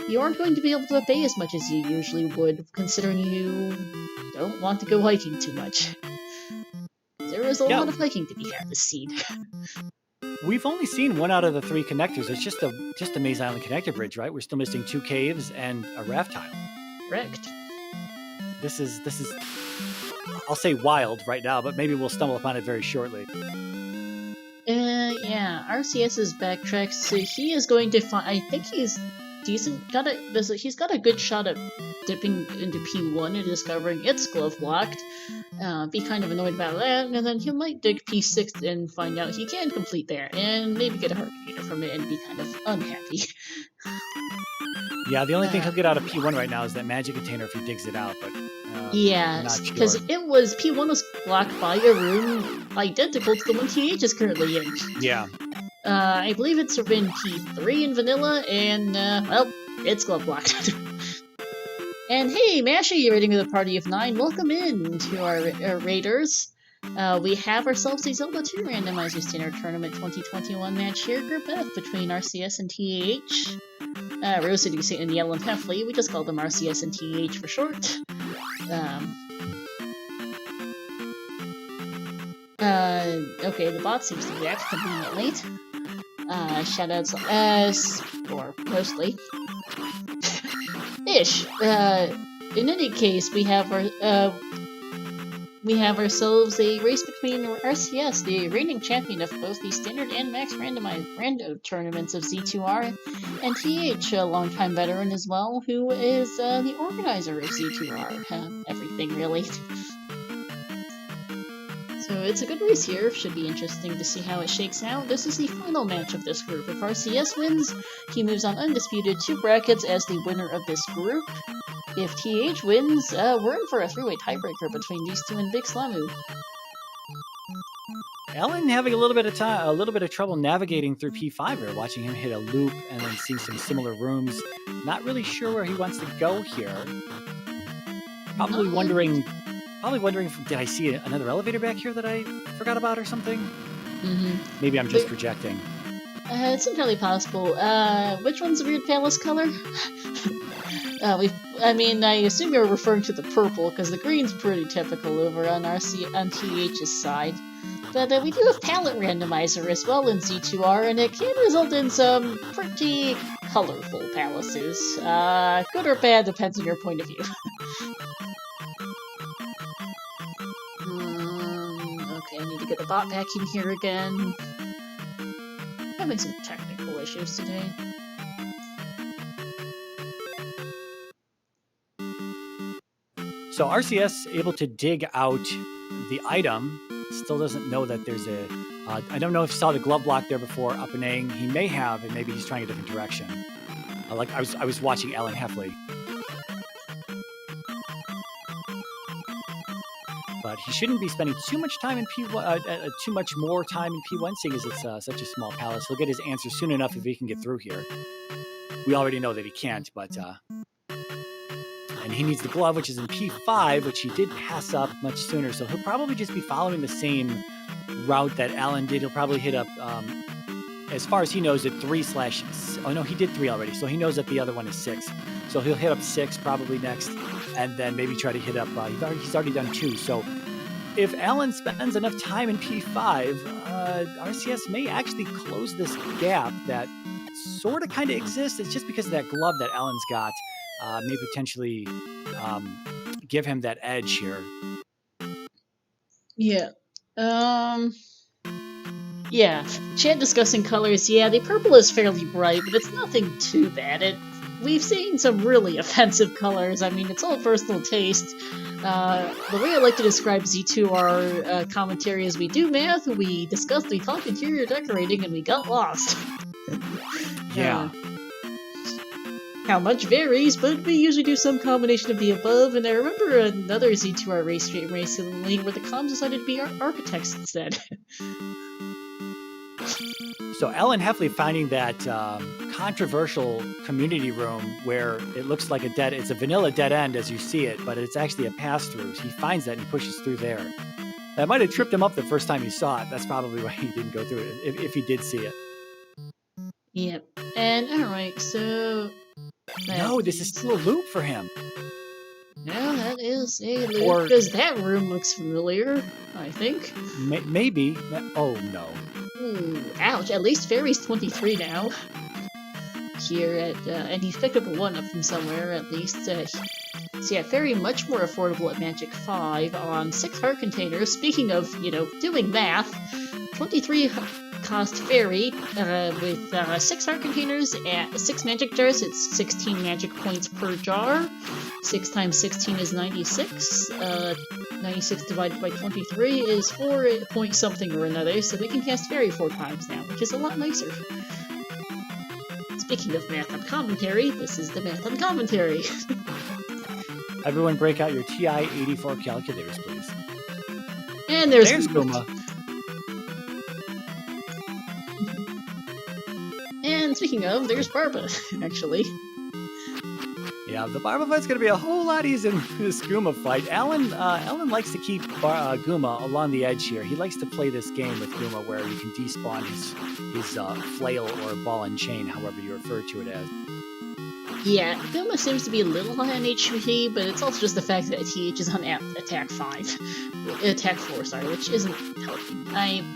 you aren't going to be able to obey as much as you usually would, considering you don't want to go hiking too much. There is a lot of hiking to be had this seed. We've only seen 1 out of the 3 connectors. It's just a Maze Island connector bridge, right? We're still missing 2 caves and a raft tile. Correct. This is I'll say wild right now, but maybe we'll stumble upon it very shortly. Yeah, RCS is backtracked, so he is going to find... I think he's... he's got a good shot at dipping into P1 and discovering it's glove locked. Be kind of annoyed about that, and then he might dig P6 and find out he can complete there, and maybe get a heart container from it and be kind of unhappy. Yeah, the only thing he'll get out of P1 right now is that magic container if he digs it out, but yeah, because P1 was blocked by a room identical to the one TH is currently in. Yeah. I believe it's in P3 in vanilla, and well, it's glove blocked. And hey, Mashy, raiding with a party of 9, welcome in to our raiders. We have ourselves a Zelda 2 Randomizer Standard Tournament 2021 match here, Group F, between RCS and TH. RoseCitySaint and TheAlanHeffley, we just call them RCS and TH for short. Okay, the bot seems to react conveniently. Shoutouts, or mostly. Ish. In any case, we have ourselves a race between RCS, the reigning champion of both the standard and max rando tournaments of Z2R, and TH, a longtime veteran as well, who is the organizer of Z2R. Everything, really. So it's a good race here, should be interesting to see how it shakes out. This is the final match of this group. If RCS wins, he moves on undisputed 2 brackets as the winner of this group. If TH wins, we're in for a 3-way tiebreaker between these two and Big Slamu. Alan having a little bit of trouble navigating through P5 here, watching him hit a loop and then see some similar rooms. Not really sure where he wants to go here. Probably wondering, did I see another elevator back here that I forgot about or something? Mm-hmm. Maybe I'm just projecting. It's entirely possible. Which one's the weird palace color? I assume you're referring to the purple, because the green's pretty typical over on TH's side. But we do have palette randomizer as well in Z2R, and it can result in some pretty colorful palaces. Good or bad depends on your point of view. Okay, I need to get the bot back in here again. Having some technical issues today. So RCS able to dig out the item. Still doesn't know that there's a... I don't know if he saw the glove block there before up and Aing. He may have, and maybe he's trying a different direction. I was watching TheAlanHeffley. But he shouldn't be spending too much time in P1, too much more time in P1, seeing as it's such a small palace. He'll get his answer soon enough if he can get through here. We already know that he can't, but... and he needs the glove, which is in P5, which he did pass up much sooner. So he'll probably just be following the same route that Alan did. He'll probably hit up, as far as he knows, at 3/... Oh, no, he did 3 already. So he knows that the other one is 6. So he'll hit up 6 probably next, and then maybe try to hit up... he's already done 2. So if Alan spends enough time in P5, RCS may actually close this gap that sort of kind of exists. It's just because of that glove that Alan's got. May potentially give him that edge here. Yeah. Yeah. Chat discussing colors. Yeah, the purple is fairly bright, but it's nothing too bad. We've seen some really offensive colors. I mean, it's all personal taste. The way I like to describe Z2R commentary is we do math, we discuss, we talk interior decorating, and we got lost. Yeah. How much varies, but we usually do some combination of the above, and I remember another Z2R race stream recently where the comms decided to be architects instead. So TheAlanHeffley finding that controversial community room where it looks like it's a vanilla dead end as you see it, but it's actually a pass-through. He finds that and he pushes through there. That might have tripped him up the first time he saw it. That's probably why he didn't go through it, if he did see it. Yep. And, alright, so... No, this is still a loop for him. No, that is a loop, because that room looks familiar, I think. Maybe. Oh, no. Ooh, ouch. At least Fairy's 23 now. Here at, and he's picked up a 1-up from somewhere, at least. So yeah, Fairy much more affordable at Magic 5 on 6 heart containers. Speaking of, doing math, 23 cost fairy with 6 heart containers at 6 magic jars. It's 16 magic points per jar. 6 times 16 is 96. 96 divided by 23 is 4 point something or another, so we can cast fairy 4 times now, which is a lot nicer. Speaking of math and commentary, this is the math and commentary. Everyone break out your TI-84 calculators, please. And there's Goomba. And speaking of, there's Barba, actually. Yeah, the Barba fight's going to be a whole lot easier than this Goomba fight. Alan likes to keep Goomba along the edge here. He likes to play this game with Goomba where you can despawn his flail or ball and chain, however you refer to it as. Yeah, Goomba seems to be a little high on HP, but it's also just the fact that TH is on attack 4, sorry, which isn't helping.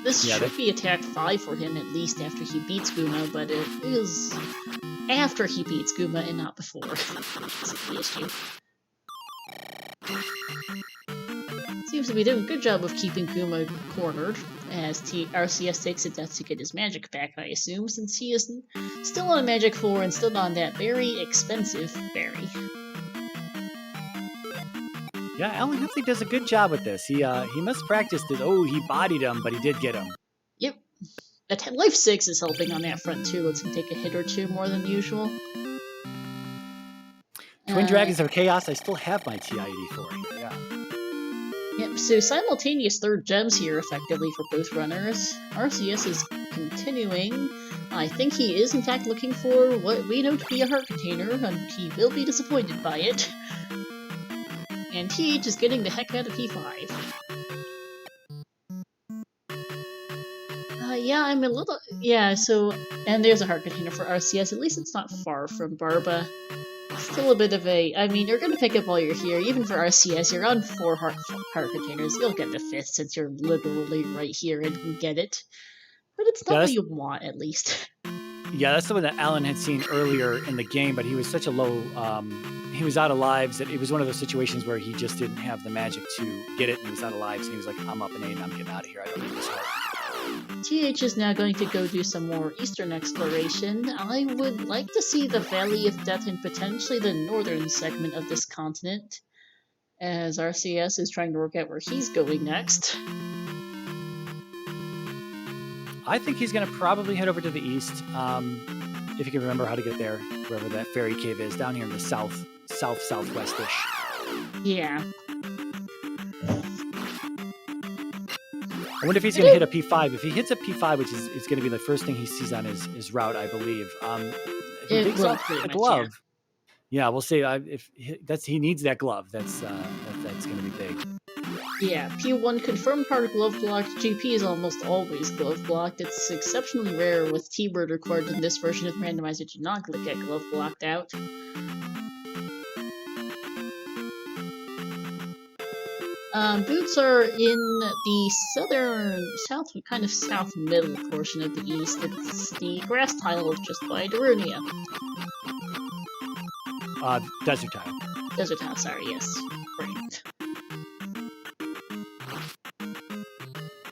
This should be attack 5 for him at least after he beats Goomba, but it is after he beats Goomba and not before. That's the issue. Seems to be doing a good job of keeping Goomba cornered, as RCS takes a death to get his magic back, I assume, since he is still on Magic 4 and still on that very expensive berry. Yeah, RoseCitySaint does a good job with this. He must practice this. Oh, he bodied him, but he did get him. Yep. Life 6 is helping on that front too. Lets him take a hit or two more than usual. Twin Dragons of Chaos, I still have my TI-84 here, yeah. Yep, so simultaneous third gems here effectively for both runners. RCS is continuing. I think he is in fact looking for what we know to be a heart container, and he will be disappointed by it. And TH is getting the heck out of P5. Yeah, I'm a little... Yeah, so... And there's a heart container for RCS. At least it's not far from Barba. Still a bit of a... I mean, you're going to pick up while you're here. Even for RCS, you're on 4 heart containers. You'll get the 5th since you're literally right here and can get it. But it's not what you want, at least. Yeah, that's something that Alan had seen earlier in the game, but he was such a low... he was out of lives that it was one of those situations where he just didn't have the magic to get it, and he was out of lives, and he was like, I'm up and 8, I'm getting out of here. I don't need this heart. TH is now going to go do some more eastern exploration. I would like to see the Valley of Death and potentially the northern segment of this continent, as RCS is trying to work out where he's going next. I think he's going to probably head over to the east, if you can remember how to get there, wherever that fairy cave is, down here in the southwest-ish. Yeah. I wonder if he's going to hit a P5. If he hits a P5, which is going to be the first thing he sees on his route, I believe. If he digs up a glove, yeah, we'll see. If he needs that glove, that's going to be big. Yeah, P1 confirmed hard glove blocked. GP is almost always glove blocked. It's exceptionally rare with T-Bird required in this version of Randomizer to not get glove blocked out. Boots are in the south middle portion of the east. It's the grass tile just by Darunia. Desert tile. Desert tile, sorry, yes. Right.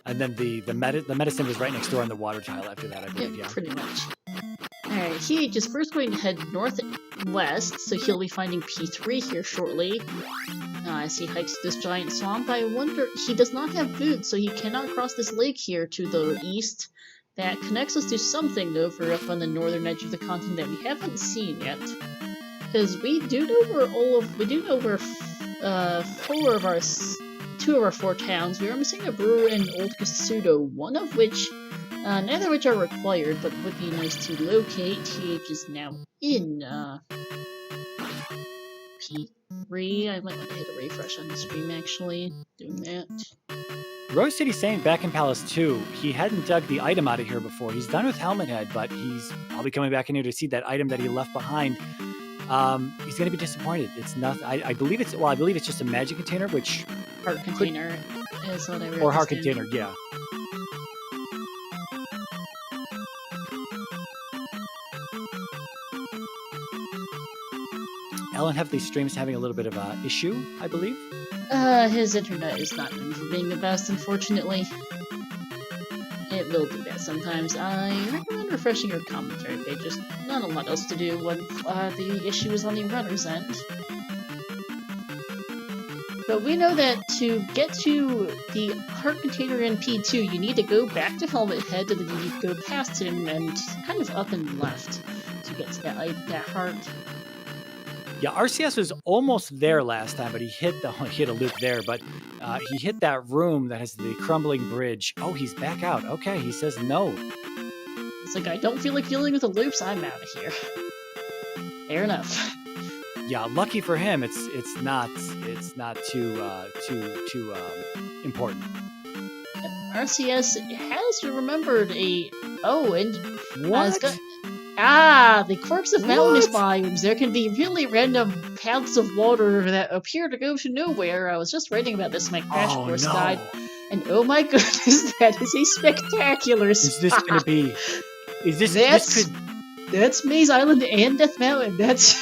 And then the medicine was right next door on the water tile after that, I believe, yeah. Pretty much. Alright, he is first going to head northwest, so he'll be finding P3 here shortly. As he hikes this giant swamp, I wonder... He does not have boots, so he cannot cross this lake here to the east. That connects us to something over up on the northern edge of the continent that we haven't seen yet. Because we do know where two of our 4 towns. We are missing a brewer and Old Kasudo, neither of which are required, but would be nice to locate. TH is now in P3. I might want to hit a refresh on the stream, actually, doing that. RoseCitySaint back in Palace 2, he hadn't dug the item out of here before. He's done with Helmet Head, but he's probably coming back in here to see that item that he left behind. He's going to be disappointed. It's not. I believe it's just a magic container, which heart container is what I read. Or heart container, yeah. RoseCitySaint's stream is having a little bit of an issue, I believe. His internet is not known for being the best, unfortunately. It it will do that sometimes. I recommend refreshing your commentary page. There's not a lot else to do when the issue is on the runner's end. But we know that to get to the heart container in P2, you need to go back to Helmet Head, and then you need to go past him and kind of up and left to get to that heart. Yeah, RCS was almost there last time, but he hit a loop there. But he hit that room that has the crumbling bridge. Oh, he's back out. Okay, he says no. It's like, I don't feel like dealing with the loops. I'm out of here. Fair enough. Yeah, lucky for him, it's not too important. RCS has remembered the quirks of mountainous biomes. There can be really random paths of water that appear to go to nowhere. I was just writing about this in my Crash Course guide, and oh my goodness, that is a spectacular spot. Is this going to be? That's Maze Island and Death Mountain. That's.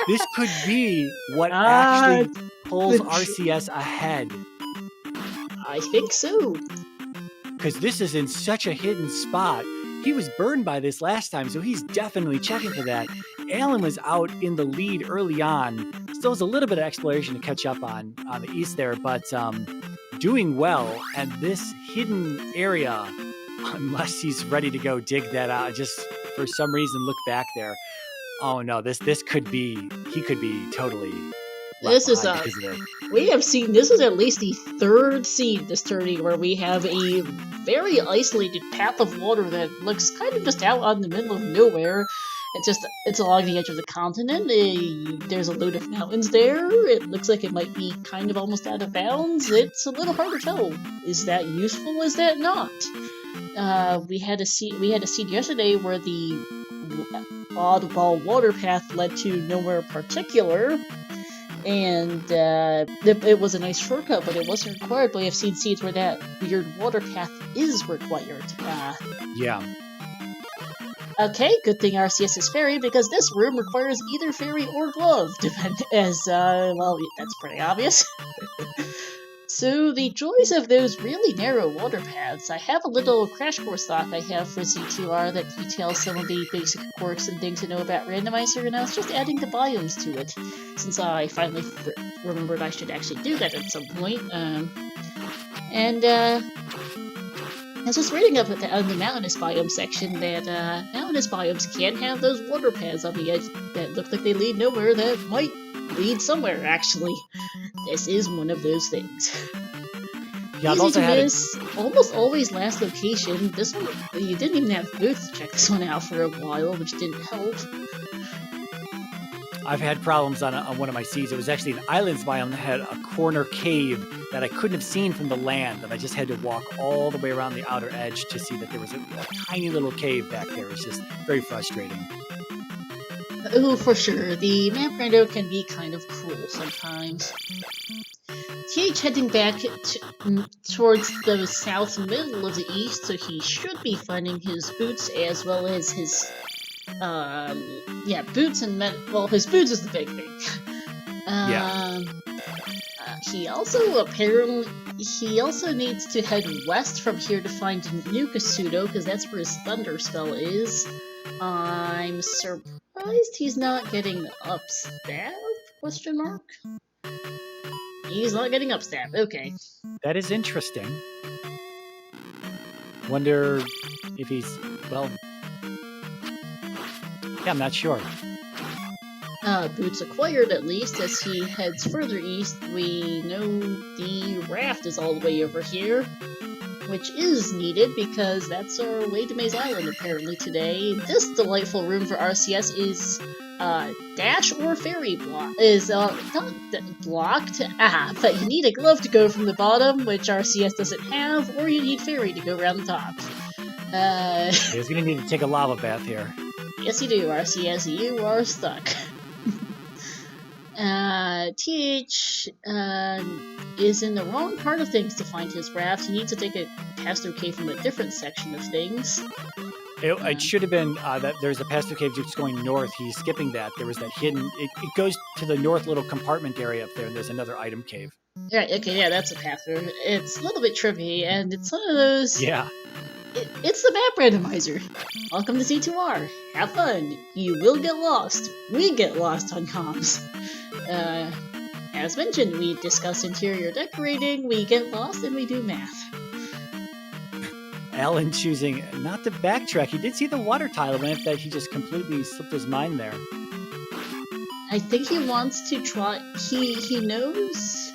This could be what actually pulls RCS ahead. I think so. Because this is in such a hidden spot. He was burned by this last time, so he's definitely checking for that. Alan was out in the lead early on. Still has a little bit of exploration to catch up on the east there, but doing well. And this hidden area, unless he's ready to go dig that out, just for some reason look back there. Oh no, he could be totally. This is we have seen, this is at least the third seed this turning where we have a very isolated path of water that looks kind of just out on the middle of nowhere. It's along the edge of the continent. There's a load of mountains there. It looks like it might be kind of almost out of bounds. It's a little hard to tell. Is that useful? Is that not? We had a seed yesterday where the oddball water path led to nowhere particular, and it was a nice shortcut, but it wasn't required. But we have seen seeds where that weird water path is required. Yeah. Okay, good thing RCS is fairy, because this room requires either fairy or glove, well, that's pretty obvious. So, the joys of those really narrow water paths. I have a little Crash Course doc I have for Z2R that details some of the basic quirks and things to know about Randomizer, and I was just adding the biomes to it, since I finally remembered I should actually do that at some point. I was just reading up on the mountainous biome section that mountainous biomes can have those water paths on the edge that look like they lead nowhere that might lead somewhere, actually. This is one of those things. Yeah, Easy to miss, almost always last location. This one, you didn't even have boots to check this one out for a while, which didn't help. I've had problems on one of my seeds. It was actually an islands biome that had a corner cave that I couldn't have seen from the land, and I just had to walk all the way around the outer edge to see that there was a tiny little cave back there. It's just very frustrating. Oh, for sure. The map rando can be kind of cruel sometimes. TH heading back towards the south middle of the east, so he should be finding his boots as well as his, boots and his boots is the big thing. He also needs to head west from here to find Nukasudo, because that's where his thunder spell is. I'm surprised he's not getting upstabbed? Question mark? He's not getting upstabbed, okay. That is interesting. Wonder if he's, I'm not sure. Boots acquired, at least. As he heads further east, we know the raft is all the way over here, which is needed because that's our way to Maze Island apparently today. This delightful room for RCS is dash or fairy block is not blocked, but you need a glove to go from the bottom, which RCS doesn't have, or you need fairy to go around the top. He's gonna need to take a lava bath here. Yes, you do, RCS. You are stuck. TH is in the wrong part of things to find his raft. He needs to take a pass-through cave from a different section of things. It should have been that there's a pass-through cave just going north. He's skipping that. There was that hidden... It goes to the north little compartment area up there, and there's another item cave. Right, okay, yeah, that's a password. It's a little bit trippy, and it's one of those... Yeah. It's the map randomizer. Welcome to C2R. Have fun. You will get lost. We get lost on comms. As mentioned, we discuss interior decorating, we get lost, and we do math. Alan choosing not to backtrack. He did see the water tile, and that he just completely slipped his mind there. I think he wants to try... He knows...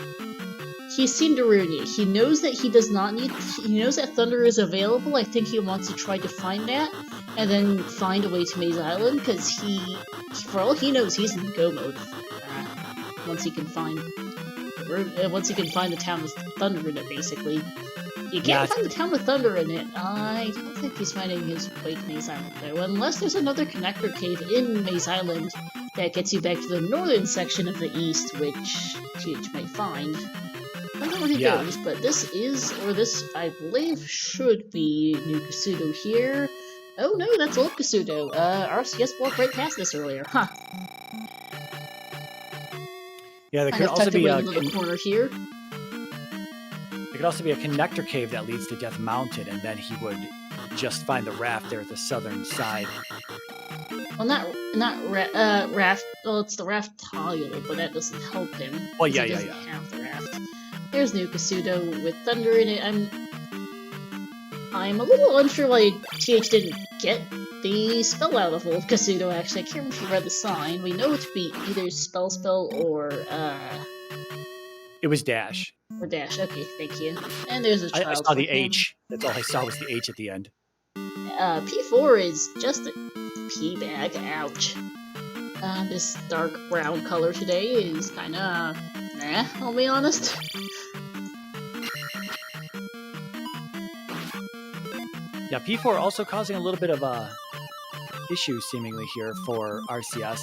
He's seen Darunia. He knows that he does not need... He knows that Thunder is available. I think he wants to try to find that, and then find a way to Maze Island, because he... For all he knows, he's in go mode. Once he can find... Once he can find the town with Thunder in it, basically. You can't find the town with Thunder in it. I don't think he's finding his way to Maze Island, though. Unless there's another connector cave in Maze Island that gets you back to the northern section of the east, which TH might find. I don't know where he goes, but this is, or this, I believe, should be New Kasudo here. Oh no, that's Old Kasudo. RCS walked right past this earlier. Huh. Yeah, there could also be a corner here. There could also be a connector cave that leads to Death Mountain, and then he would just find the raft there at the southern side. Well, raft. Well, it's the raft tile, but that doesn't help him. Well, yeah. Have the raft. There's New Kasudo with Thunder in it. I'm a little unsure why TH didn't get the spell out of Old Kasudo, actually. I can't remember if you read the sign. We know it to be either spell or, It was dash. Or dash, okay, thank you. And there's a child. I saw the H. That's all I saw was the H at the end. P4 is just a pea bag, ouch. This dark brown color today is kinda... I'll be honest. Yeah, P4 also causing a little bit of a issue seemingly here for RCS.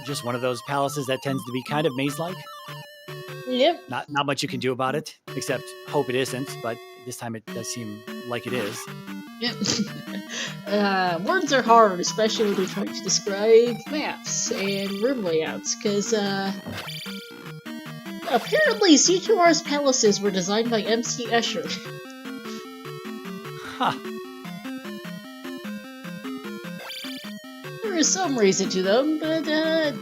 Just one of those palaces that tends to be kind of maze-like. Yep. Not much you can do about it, except hope it isn't, but this time it does seem like it is. Yep. Words are hard, especially when you're trying to describe maps and room layouts, because, apparently C2R's palaces were designed by MC Escher. Huh. There is some reason to them, but, they're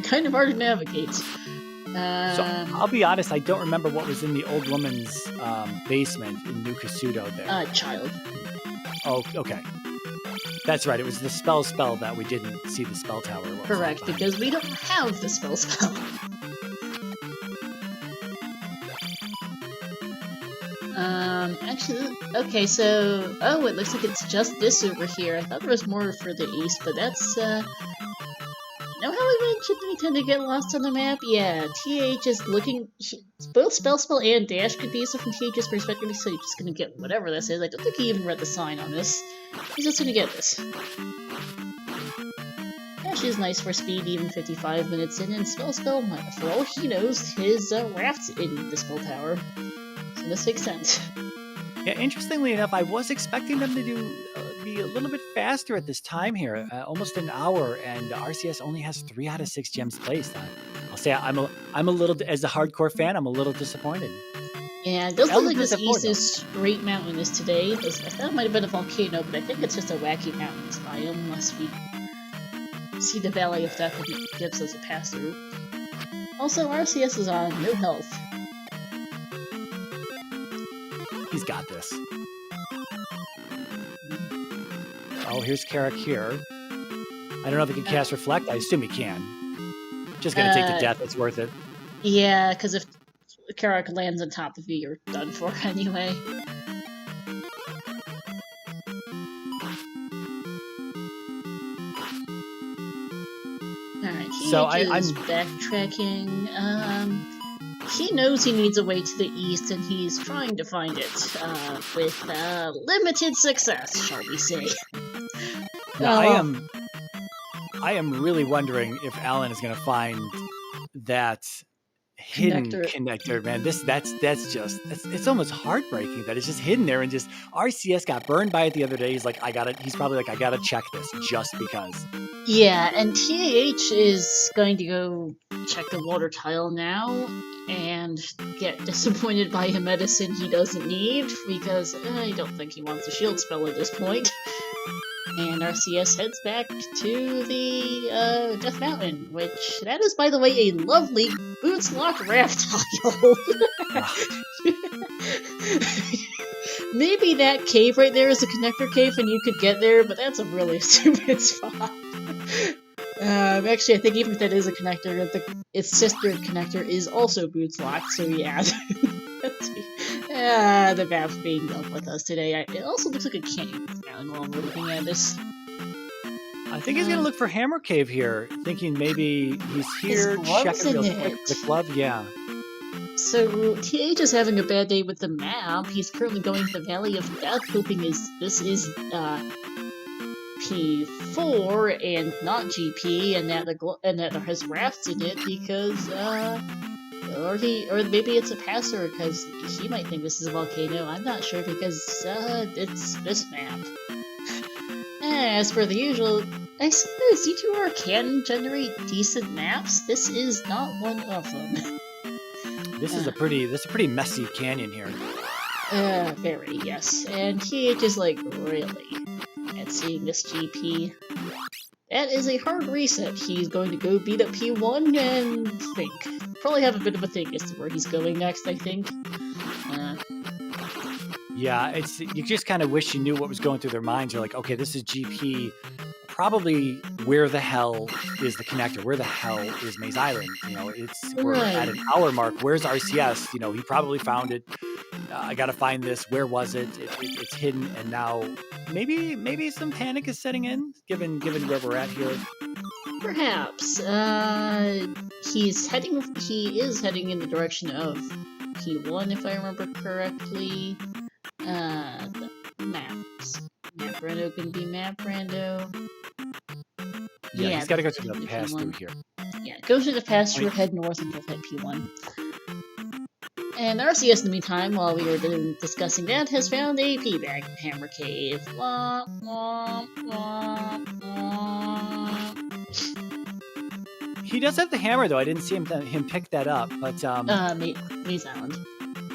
kind of hard to navigate. So I'll be honest, I don't remember what was in the old woman's basement in New Kasudo there. Child. Oh, okay. That's right, it was the spell that we didn't see the spell tower. Correct, because we don't have the spell. Actually, okay, so... Oh, it looks like it's just this over here. I thought there was more for the east, but that's, You know how I mentioned we tend to get lost on the map? Yeah, TH is looking... Both spell and dash could be used from TH's perspective, so you're just gonna get whatever this is. I don't think he even read the sign on this. He's just gonna get this. Dash is nice for speed, even 55 minutes in, and spell, for all he knows, his raft's in the spell tower. So this makes sense. Yeah, interestingly enough, I was expecting them to be a little bit faster at this time here, almost an hour, and RCS only has 3 out of 6 gems placed. I'll say I'm a little, as a hardcore fan, I'm a little disappointed. Yeah, it does look like this east is straight mountainous today. I thought it might have been a volcano, but I think it's just a wacky mountainous biome, unless we see the Valley of Death and it gives us a pass-through. Also, RCS is on no health. He's got this. Oh, here's Carrick here. I don't know if he can cast Reflect. I assume he can. Just gonna take the death. It's worth it. Yeah, because if Carrick lands on top of you, you're done for anyway. Alright, I'm backtracking. He knows he needs a way to the east, and he's trying to find it, with, limited success, shall we say. Now, I am really wondering if Alan is going to find that hidden connector, man. It's almost heartbreaking that it's just hidden there, and just RCS got burned by it the other day. He's like, he's probably like, I gotta check this just because. Yeah, and TAH is going to go check the water tile now and get disappointed by a medicine he doesn't need because I don't think he wants a shield spell at this point. And RCS heads back to the Death Mountain, which that is, by the way, a lovely boots locked raft tile. Maybe that cave right there is a connector cave and you could get there, but that's a really stupid spot. Actually, I think even if that is a connector, its sister connector is also boots locked, so yeah. The map's being done with us today. It also looks like a canyon while we're looking at this. I think he's gonna look for Hammer Cave here, thinking maybe he's here, checking real quick. The glove, yeah. So, TH is having a bad day with the map. He's currently going to the Valley of Death, hoping this is P4 and not GP, and that there has rafts in it because or maybe it's a passer because he might think this is a volcano. I'm not sure because it's this map. As per the usual, I suppose Z2R can generate decent maps. This is not one of them. This is a pretty messy canyon here. Very, yes. And TH is like, really? At seeing this GP. That is a hard reset. He's going to go beat up P1 and think. Probably have a bit of a think as to where he's going next, I think. Yeah, you just kind of wish you knew what was going through their minds. You're like, okay, this is GP. Probably where the hell is the connector? Where the hell is Maze Island? You know, we're at an hour mark. Where's RCS? You know, he probably found it. I gotta find this. Where was it? It's hidden, and now maybe some panic is setting in, given where we're at here. Perhaps. He is heading in the direction of P1, if I remember correctly. The maps. Map Rando can be Map Rando. Yeah, he's got to go through the pass through here. Yeah, go through the pass through, head north, and he'll hit P1. And RCS, in the meantime, while we were discussing that, has found a P-bag in Hammer Cave. Wah, wah, wah, wah. He does have the hammer, though. I didn't see him pick that up, but Maze Island.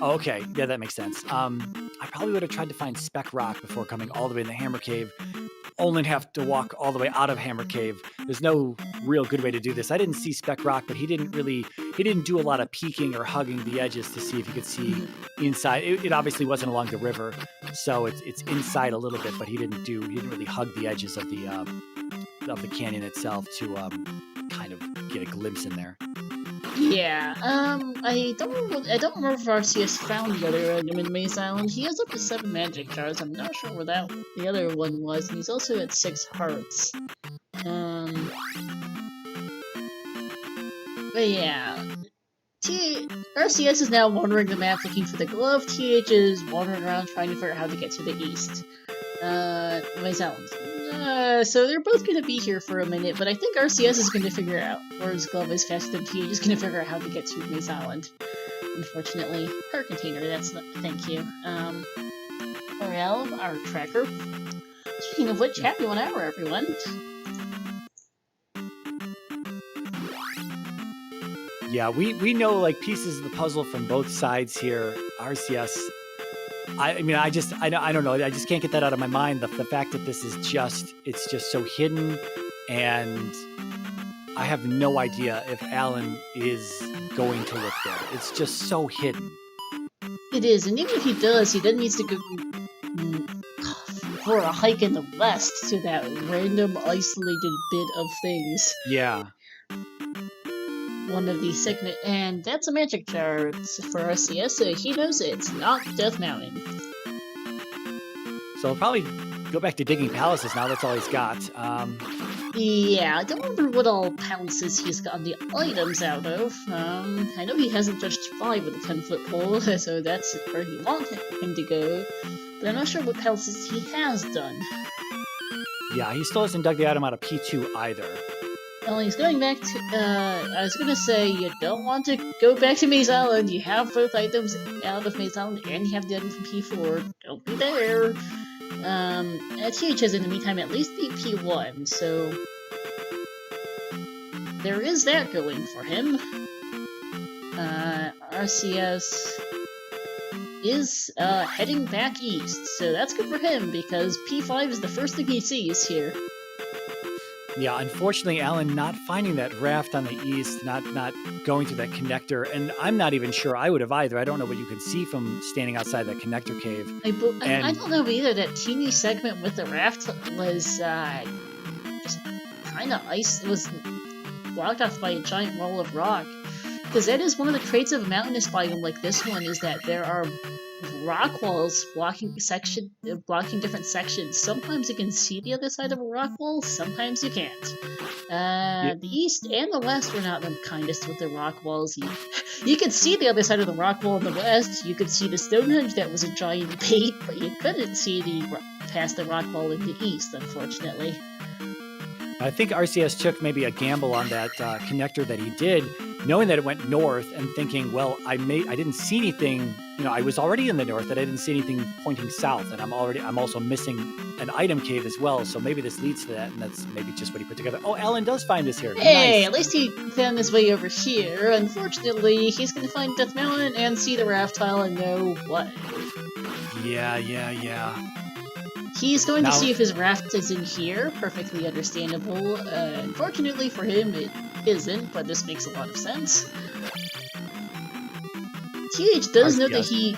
Oh, okay, yeah, that makes sense. I probably would have tried to find Speck Rock before coming all the way in the Hammer Cave. Only have to walk all the way out of Hammer Cave. There's no real good way to do this. I didn't see Speck Rock, but he didn't do a lot of peeking or hugging the edges to see if he could see inside. It obviously wasn't along the river, so it's inside a little bit, but he didn't really hug the edges of the canyon itself to kind of get a glimpse in there. Yeah, I don't remember if RCS found the other item in Maze Island. He has up to 7 magic jars. I'm not sure where the other one was, and he's also at 6 hearts. But yeah, RCS is now wandering the map looking for the glove. TH is wandering around trying to figure out how to get to the east. Maze Island. So they're both going to be here for a minute, but I think RCS is going to figure out, or his glove is faster than TH is going to figure out how to get to Maze Island. Unfortunately. Heart container, thank you. Morel, our tracker. Speaking of which, happy 1 hour, everyone. Yeah, we know like pieces of the puzzle from both sides here. RCS. I don't know. I just can't get that out of my mind. The fact that this is it's just so hidden, and I have no idea if Alan is going to look there. It's just so hidden. It is, and even if he does, he then needs to go for a hike in the west to that random isolated bit of things. Yeah. One of these segments, and that's a magic jar for RCS, so he knows it's not Death Mountain. So he'll probably go back to digging palaces now. That's all he's got. Yeah, I don't remember what all palaces he's gotten the items out of. I know he hasn't touched 5 with a 10-foot pole, so that's where you want him to go. But I'm not sure what palaces he has done. Yeah, he still hasn't dug the item out of P2 either. Well, he's going back to, I was gonna say, you don't want to go back to Maze Island. You have both items out of Maze Island, and you have the item from P4. Don't be there. TH has, in the meantime, at least beat P1, so... there is that going for him. RCS is heading back east, so that's good for him because P5 is the first thing he sees here. Yeah, unfortunately, Alan not finding that raft on the east, not going through that connector, and I'm not even sure I would have either. I don't know what you can see from standing outside that connector cave. I don't know either. That teeny segment with the raft was just kind of ice. It was blocked off by a giant wall of rock. Because that is one of the traits of a mountainous biome like this one, is that there are rock walls blocking different sections. Sometimes you can see the other side of a rock wall, sometimes you can't. The east and the west were not the kindest with the rock walls. You could see the other side of the rock wall in the west. You could see the Stonehenge that was a giant bait, but you couldn't see past the rock wall in the east, unfortunately. I think RCS took maybe a gamble on that connector that he did, knowing that it went north and thinking, well, I didn't see anything. I was already in the north, and I didn't see anything pointing south, and I'm also missing an item cave as well. So maybe this leads to that, and that's maybe just what he put together. Oh, Alan does find this here. Hey, nice. At least he found his way over here. Unfortunately, he's going to find Death Mountain and see the raft tile and know what. Yeah. He's going to see if his raft is in here. Perfectly understandable. Unfortunately for him, it isn't, but this makes a lot of sense. TH does know that he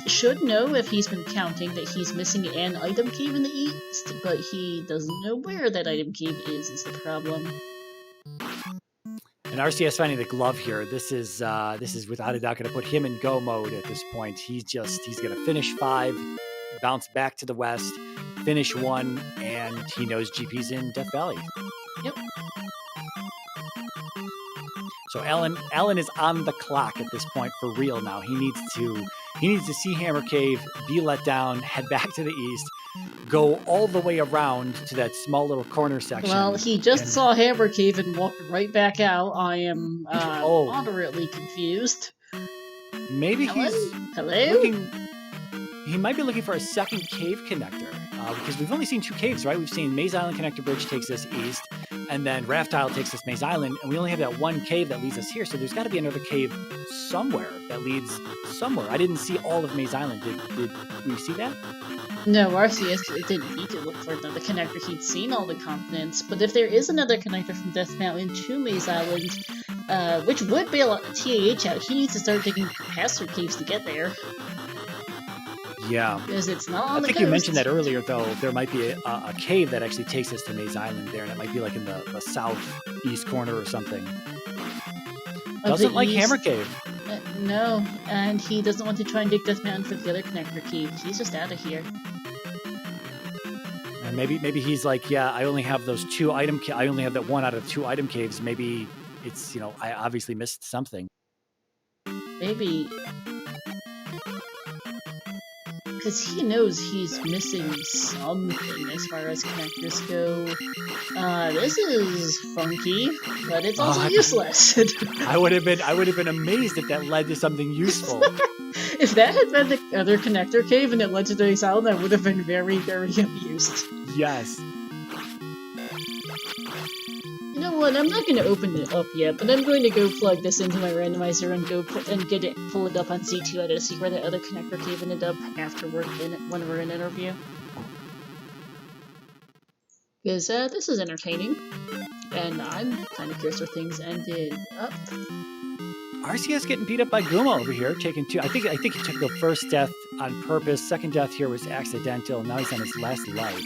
should know, if he's been counting, that he's missing an item cave in the east, but he doesn't know where that item cave is the problem. And RCS finding the glove here. This is without a doubt going to put him in go mode at this point. He's going to finish 5, bounce back to the west, finish 1, and he knows GP's in Death Valley. Yep. So Alan is on the clock at this point for real now. He needs to see Hammer Cave, be let down, head back to the east, go all the way around to that small little corner section. Well, he just saw Hammer Cave and walked right back out. I am moderately confused. Maybe he's he might be looking for a second cave connector, because we've only seen 2 caves, right? We've seen Maze Island Connector Bridge takes us east, and then Raft Tile takes us Maze Island, and we only have that 1 cave that leads us here, so there's got to be another cave somewhere that leads somewhere. I didn't see all of Maze Island. Did we see that? No, RCS didn't need to look for another connector. He'd seen all the continents, but if there is another connector from Death Mountain to Maze Island, which would bail TAH out, he needs to start digging past their caves to get there. Yeah. Because it's not on the I think coast. you mentioned that earlier, though. There might be a cave that actually takes us to Maze Island there, and it might be like in the southeast corner or something. Doesn't like Hammer Cave. No, and he doesn't want to try and dig Death Mountain for the other connector cave. He's just out of here. And maybe he's like, yeah, I only have those 2 item. I only have that 1 out of 2 item caves. Maybe it's I obviously missed something. Maybe. Because he knows he's missing something as far as connectors go. This is funky, but it's also useless. I would have been amazed if that led to something useful. If that had been the other connector cave and it led to Maze Island, I would have been very, very amused. Yes. You know what? I'm not going to open it up yet, but I'm going to go plug this into my randomizer and go pull it up on Z2 to see where the other connector cave ended up afterward when we're in interview. Because this is entertaining, and I'm kind of curious where things ended up. RCS getting beat up by Guma over here, taking 2. I think he took the first death on purpose. Second death here was accidental. Now he's on his last life.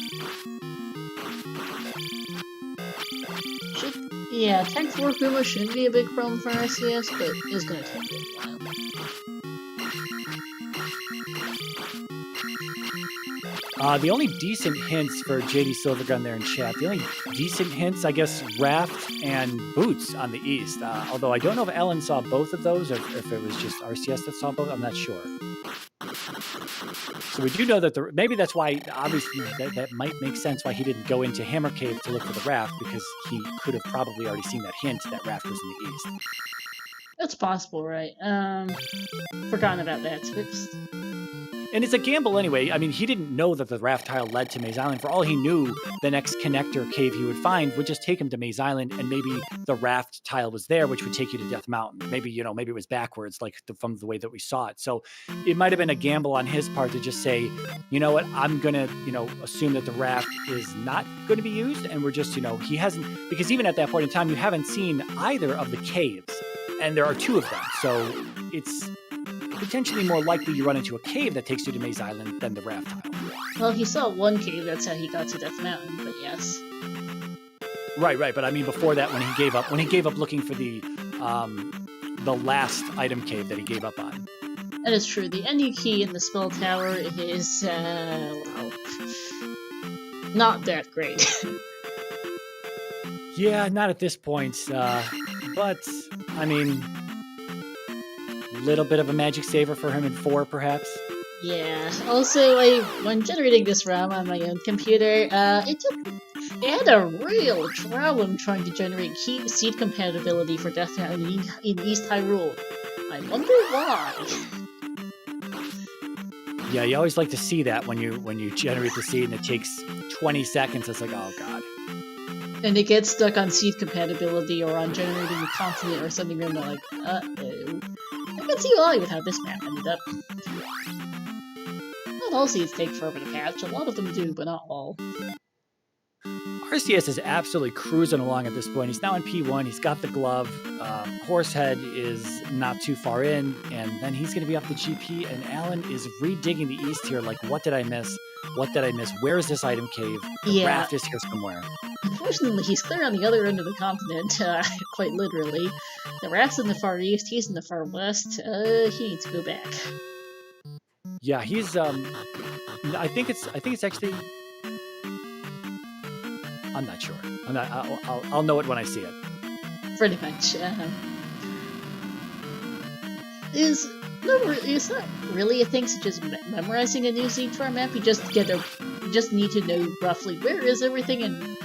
Yeah, Tech 4 Guma shouldn't be a big problem for RCS, but it's going to take a while. The only decent hints for JD Silvergun there in chat, the only decent hints, I guess, Raft and Boots on the east. Although I don't know if Ellen saw both of those or if it was just RCS that saw both. I'm not sure. So we do know that maybe that's why, obviously, that might make sense why he didn't go into Hammer Cave to look for the raft, because he could have probably already seen that hint that raft was in the east. That's possible, right? Forgotten about that. Oops. And it's a gamble anyway. I mean, he didn't know that the raft tile led to Maze Island. For all he knew, the next connector cave he would find would just take him to Maze Island, and maybe the raft tile was there, which would take you to Death Mountain. Maybe, maybe it was backwards, like from the way that we saw it. So it might have been a gamble on his part to just say, you know what, I'm going to, assume that the raft is not going to be used. And we're just, he hasn't, because even at that point in time, you haven't seen either of the caves. And there are 2 of them. So it's potentially more likely you run into a cave that takes you to Maze Island than the raft tile. Well, he saw one cave, that's how he got to Death Mountain, but yes. Right. But I mean, before that, when he gave up looking for the last item cave that he gave up on. That is true. The ending key in the spell tower is, not that great. Yeah, not at this point. But, I mean, little bit of a magic saver for him in 4, perhaps. Yeah. Also, when generating this ROM on my own computer, it had a real problem trying to generate seed compatibility for Death Mountain in East Hyrule. I wonder why. Yeah, you always like to see that when you generate the seed and it takes 20 seconds. It's like, oh god. And it gets stuck on seed compatibility or on generating a continent or something, and they're like, uh-oh. I can see why with how this map ended up. Not all seeds take forever to hatch. A lot of them do, but not all. RCS is absolutely cruising along at this point. He's now in P1. He's got the glove. Horsehead is not too far in, and then he's going to be up the GP, and Alan is redigging the east here. Like, what did I miss? What did I miss? Where is this item cave? The raft is here somewhere. Unfortunately, he's clear on the other end of the continent, quite literally. The raft's in the far east, he's in the far west. He needs to go back. Yeah, he's, I think it's actually... I'm not sure. I'll know it when I see it. Pretty much. It's not really a thing such as memorizing a new Z-Tor map. You just need to know roughly where is everything and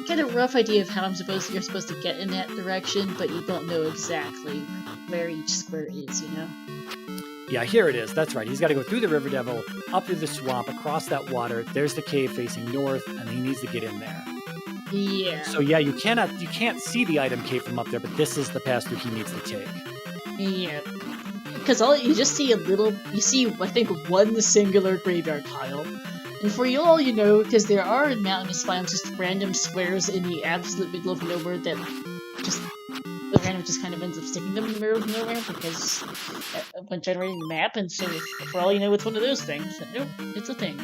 get a rough idea of how you're supposed to get in that direction, but you don't know exactly where each square is, Yeah, here it is. That's right. He's got to go through the River Devil, up through the swamp, across that water. There's the cave facing north, and he needs to get in there. Yeah. So yeah, you can't see the item cave from up there, but this is the pass through he needs to take. Yeah. Because you see, I think, one singular graveyard tile. And for you all, because there are in mountainous biomes just random squares in the absolute middle of nowhere that the random just kind of ends up sticking them in the middle of nowhere because when generating the map, and so for all you know, it's one of those things. Nope, it's a thing.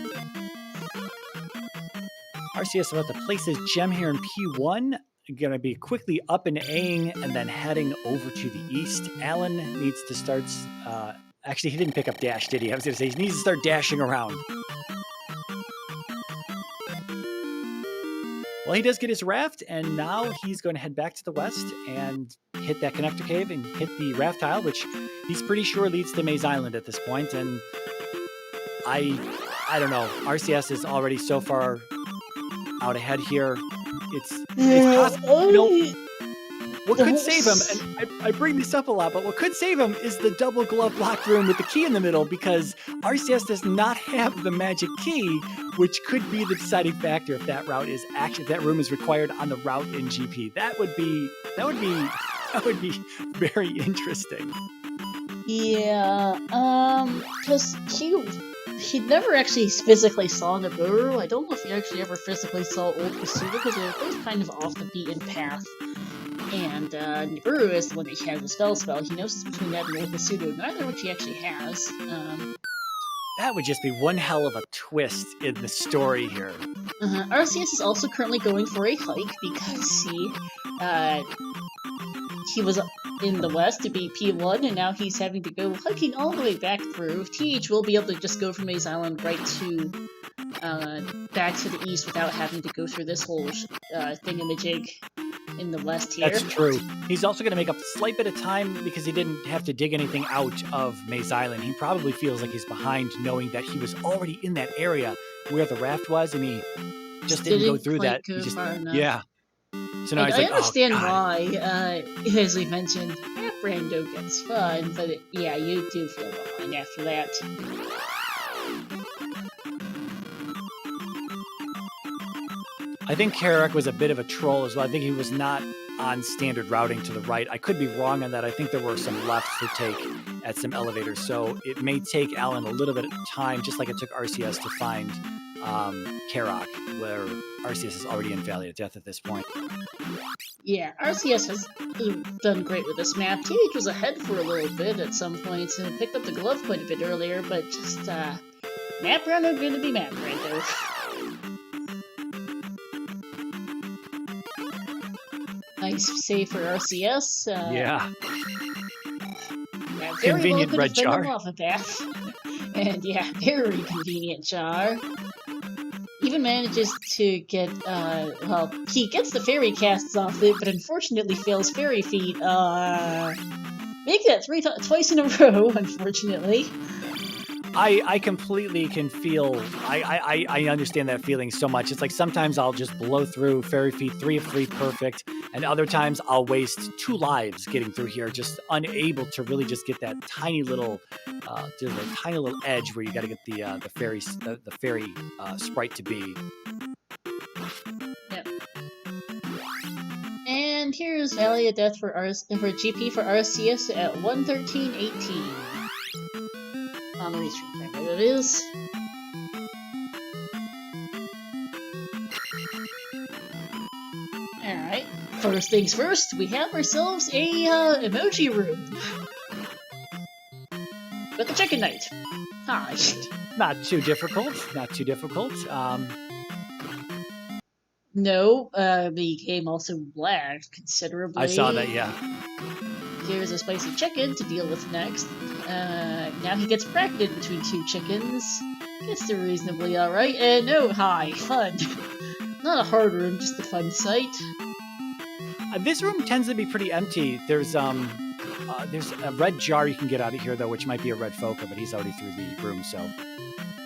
RCS about to place his gem here in P1. Going to be quickly up and Aing and then heading over to the east. Alan needs to start... actually, he didn't pick up dash, did he? I was going to say, he needs to start dashing around. Well, he does get his raft, and now he's going to head back to the west and hit that connector cave and hit the raft tile, which he's pretty sure leads to Maze Island at this point. And I don't know. RCS is already so far out ahead here. It's possible. What could save him, and I bring this up a lot, but what could save him is the double glove locked room with the key in the middle, because RCS does not have the magic key, which could be the deciding factor if that room is required on the route in GP. That would be very interesting. Yeah, because he never actually physically saw Nibiru. I don't know if he actually ever physically saw Old Kasuga, because they're both kind of off the beaten path. And Nibiru is the one that has the spell. He knows it's between that and Old Kasuga, neither of which he actually has. That would just be one hell of a twist in the story here. RCS is also currently going for a hike because he was in the west to be P1, and now he's having to go hiking all the way back through. TH will be able to just go from Maze Island right to back to the east without having to go through this whole thingamajig in the west here. That's true. He's also going to make up a slight bit of time because he didn't have to dig anything out of Maze Island. He probably feels like he's behind, knowing that he was already in that area where the raft was, and he just didn't go through that. Far enough. Yeah. So now he's I like, understand why, as we mentioned, rando gets fun, but yeah, you do feel behind after that. I think Karak was a bit of a troll as well. I think he was not on standard routing to the right. I could be wrong on that. I think there were some lefts to take at some elevators, so it may take Alan a little bit of time, just like it took RCS to find Karak, where RCS is already in Valley of Death at this point. Yeah, RCS has done great with this map. TH was ahead for a little bit at some points and picked up the glove quite a bit earlier, but just map rando gonna be map rando. Nice save for RCS. Yeah. Very Convenient well red jar. Off a path. And yeah, very convenient jar. Even manages to get, well, he gets the fairy casts off it, but unfortunately fails fairy feet. Make that twice in a row, unfortunately. I completely can feel, I understand that feeling so much. It's like sometimes I'll just blow through fairy feet 3 of 3 perfect, and other times I'll waste 2 lives getting through here, just unable to really just get that tiny little, edge where you got to get the fairy sprite to be. Yep. And here's Valley of Death for GP for RCS at 113.18. On the restream timer, that is. Alright, first things first, we have ourselves a emoji room. With the Chicken Knight. Hi. Not too difficult, not too difficult. No, the game also lagged considerably. I saw that, yeah. Here's a spicy chicken to deal with next. Now he gets bracketed between 2 chickens. Guess they're reasonably alright. And no, hi, fun. Not a hard room, just a fun sight. This room tends to be pretty empty. There's a red jar you can get out of here, though, which might be a red Foca, but he's already through the room, so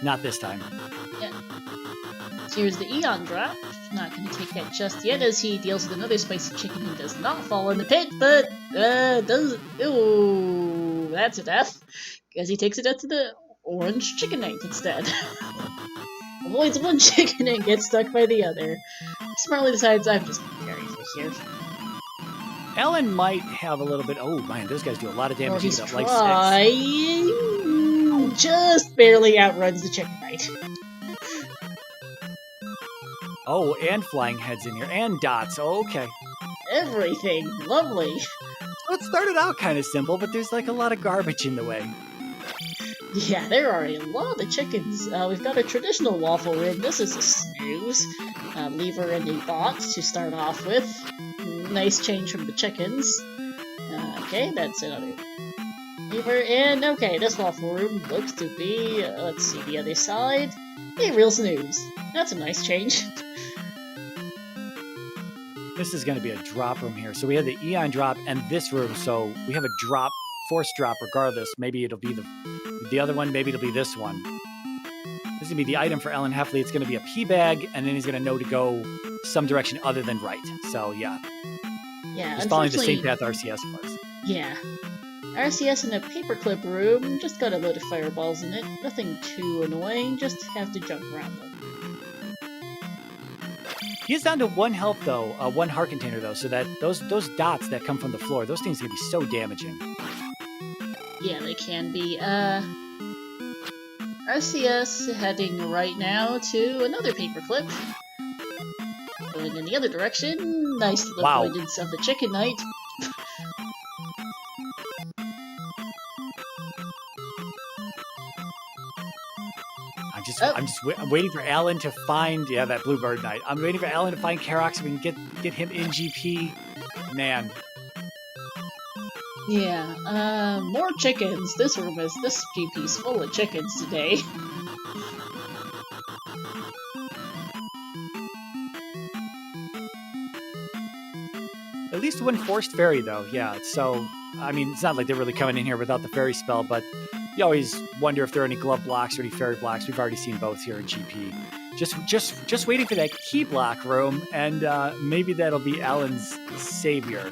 not this time. Yeah. So here's the Eon drop. Not going to take that just yet, as he deals with another spicy chicken who does not fall in the pit, but does. Ooh, that's a death, because he takes a death to the orange Chicken Knight instead. Avoids one chicken and gets stuck by the other. Smartly decides, I'm just going to carry through here. Alan might have a little bit. Oh man, those guys do a lot of damage. He's like trying, just barely outruns the Chicken Knight. Oh, and flying heads in here, and dots. Oh, okay. Everything. Lovely. So it started out kind of simple, but there's like a lot of garbage in the way. Yeah, there are a lot of chickens. We've got a traditional waffle room. This is a snooze. Lever and a bot to start off with. Nice change from the chickens. Okay, that's another lever. And okay, this waffle room looks to be, let's see the other side. A real snooze. That's a nice change. This is going to be a drop room here. So we have the Eon drop and this room. So we have a drop, force drop regardless. Maybe it'll be the other one. Maybe it'll be this one. This is going to be the item for RoseCitySaint. It's going to be a pea bag, and then he's going to know to go some direction other than right. So yeah. Yeah, just following the same path RCS was. Yeah. RCS in a paperclip room, just got a load of fireballs in it. Nothing too annoying, just have to jump around them. He is down to 1 health though, 1 heart container though, so that those dots that come from the floor, those things are gonna be so damaging. Yeah, they can be. RCS heading right now to another paperclip. Going in the other direction. Nice little avoidance of the Chicken Knight. I'm waiting for Alan to find, that Bluebird Knight. I'm waiting for Alan to find Karak so we can get him in GP. Man. Yeah, more chickens. This GP's full of chickens today. At least 1 forced fairy though, yeah. So, I mean, it's not like they're really coming in here without the fairy spell, but you always wonder if there are any glove blocks or any fairy blocks. We've already seen both here in GP. Just waiting for that key block room, and maybe that'll be Alan's savior.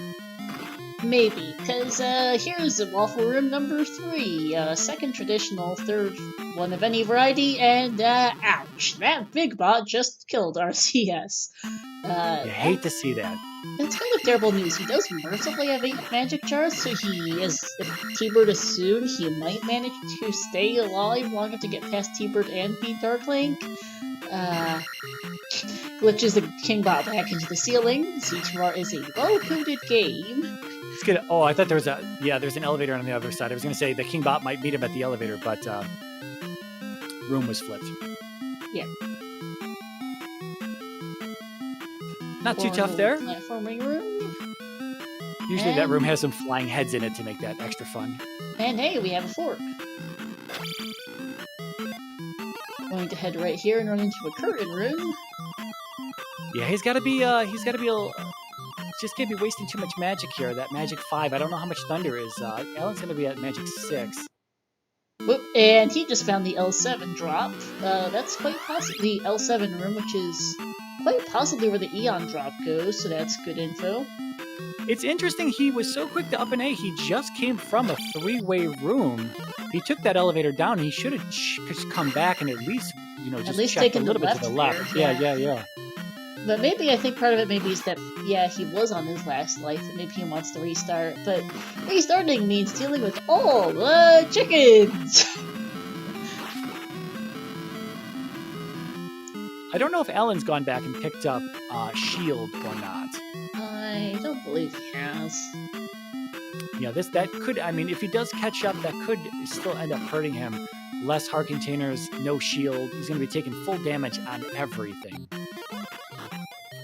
Maybe, because here's Waffle Room number 3, second traditional, third one of any variety, and ouch, that big bot just killed RCS. You hate to see that. That's kind of terrible news. He does mercifully have 8 magic jars, so he is. If T-Bird is soon, he might manage to stay alive long enough to get past T-Bird and beat Dark Link. Glitches the Kingbot back into the ceiling. Z2R is a well-coded game. It's gonna. Oh, I thought there was there's an elevator on the other side. I was gonna say the Kingbot might meet him at the elevator, but room was flipped. Yeah. Not too tough there. Platforming room. Usually that room has some flying heads in it to make that extra fun. And hey, we have a fork. Going to head right here and run into a curtain room. Yeah, he's got to be just can't be wasting too much magic here. That magic 5. I don't know how much thunder is. Alan's gonna be at magic 6. Whoop, and he just found the L7 drop. That's quite possibly the L7 room, which is quite possibly where the Eon drop goes, so that's good info. It's interesting, he was so quick to up an A, he just came from a 3-way room. He took that elevator down, he should have just come back and at least, just check a little bit to the left. Yeah. But maybe, I think part of it maybe is that, he was on his last life, and maybe he wants to restart, but restarting means dealing with all the chickens! I don't know if Alan's gone back and picked up Shield or not. I don't believe he has. Yeah, that could, if he does catch up, that could still end up hurting him. Less heart containers, no shield. He's going to be taking full damage on everything.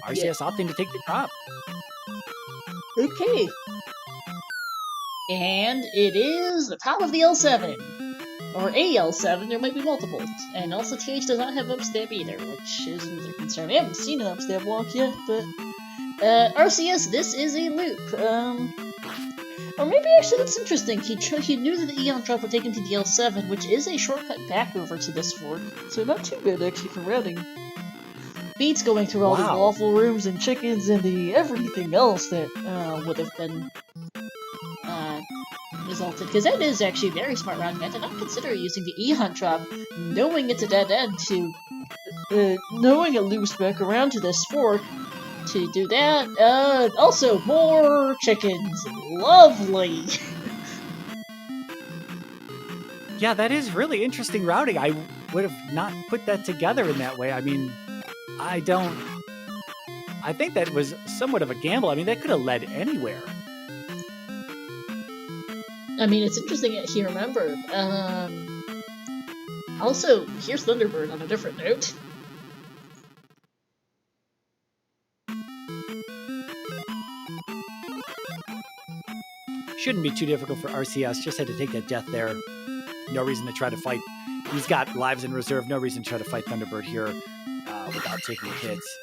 RCS opting to take the drop. Okay. And it is the top of the L7. Or a L7, there might be multiple. And also TH does not have upstab either, which is another concern. I haven't seen an upstab walk yet, but... RCS, this is a loop. Or maybe actually that's interesting. He knew that the Eon drop would take him to the L7, which is a shortcut back over to this fork. So not too bad actually for routing. Beats going through all the waffle rooms and chickens and the everything else that would have been resulted. Because that is actually very smart routing. I did not consider using the Eon drop, knowing it's a dead end, to knowing it loops back around to this fork. To do that, also more chickens. Lovely. Yeah, that is really interesting routing. I would have not put that together in that way. I think that was somewhat of a gamble. That could have led anywhere. It's interesting that he remembered. Also, here's Thunderbird on a different note. Shouldn't be too difficult for RCS. Just had to take that death there. No reason to try to fight. He's got lives in reserve. No reason to try to fight Thunderbird here without taking hits.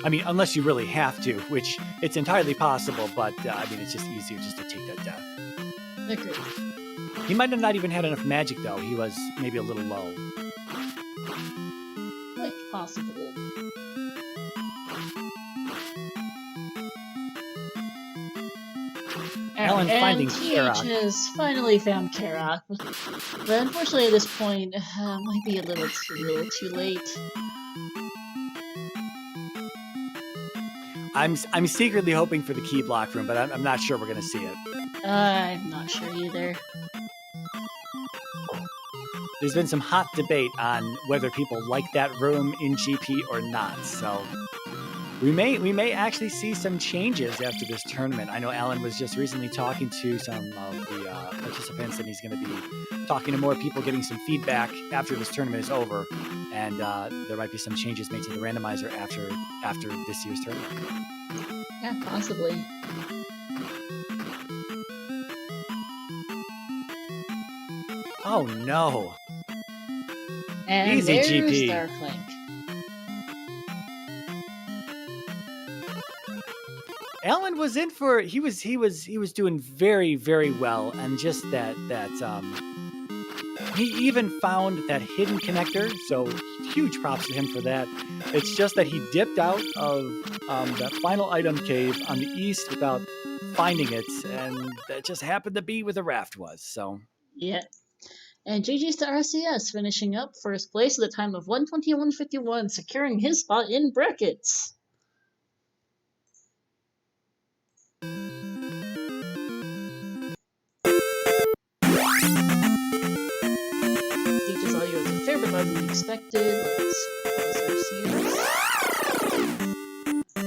Unless you really have to, which it's entirely possible, but it's just easier just to take that death. Agreed. He might have not even had enough magic, though. He was maybe a little low. Quite possible. Alan finding Karok. TH has finally found Karok, but unfortunately at this point, might be a little too late. I'm secretly hoping for the key block room, but I'm not sure we're going to see it. I'm not sure either. There's been some hot debate on whether people like that room in GP or not, so we may actually see some changes after this tournament. I know Alan was just recently talking to some of the participants, and he's going to be talking to more people, getting some feedback after this tournament is over, and there might be some changes made to the randomizer after this year's tournament. Yeah, possibly. Oh no! And easy there's GP. Darklink. Alan was in for he was doing very, very well, and just that He even found that hidden connector, so huge props to him for that. It's just that he dipped out of that final item cave on the east without finding it, and that just happened to be where the raft was. So Yeah. And GG's to RCS, finishing up first place at a time of 121.51, securing his spot in brackets. DJ's audio is a fair bit louder than expected. Let's pause RCS.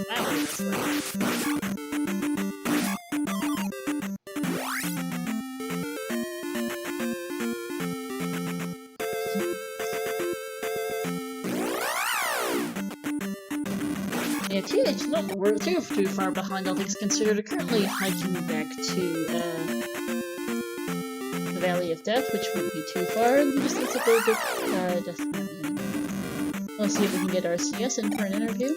Wow, that's loud. Yeah, TH not we're too far behind, all things considered. Currently hiking back to the Valley of Death, which wouldn't be too far. And we just need to go to Death Mountain. Let's see if we can get RCS in for an interview.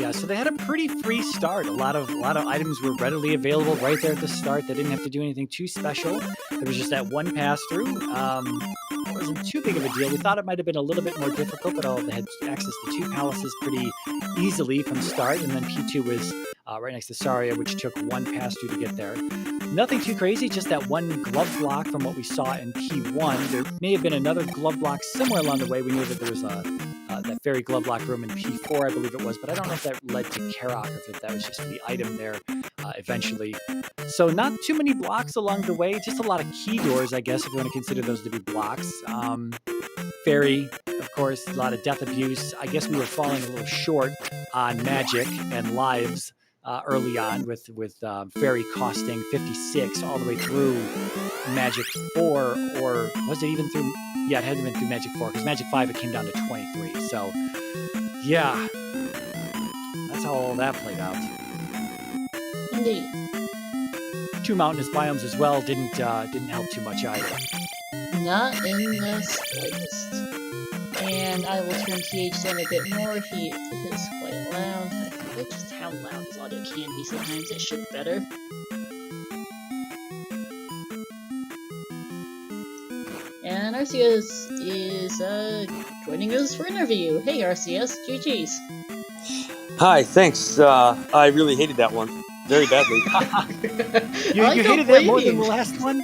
yeah, so they had a pretty free start. A lot of items were readily available right there at the start. They didn't have to do anything too special. There was just that one pass through. It wasn't too big of a deal. We thought it might have been a little bit more difficult, but they had access to 2 palaces pretty easily from start, and then P2 was right next to Saria, which took 1 pass through to get there. Nothing too crazy, just that 1 glove block from what we saw in P1. There may have been another glove block somewhere along the way. We knew that there was that fairy glove block room in P4, I believe it was, but I don't know if that led to Karok or if that was just the item there eventually. So not too many blocks along the way, just a lot of key doors, I guess, if you want to consider those to be blocks. Fairy, of course, a lot of death abuse. I guess we were falling a little short on magic and lives early on with Fairy costing 56 all the way through Magic 4, or was it even through... Yeah, it hadn't been through Magic 4, because Magic 5 it came down to 23. So, yeah, that's how all that played out. Indeed. 2 mountainous biomes as well didn't help too much either. Not in the slightest. And I will turn TH down a bit more. He is quite loud. I forget just how loud his audio can be sometimes. It should be better. And RCS is joining us for interview. Hey RCS, GG's. Hi, thanks. I really hated that one very badly. you hated that more than the last one?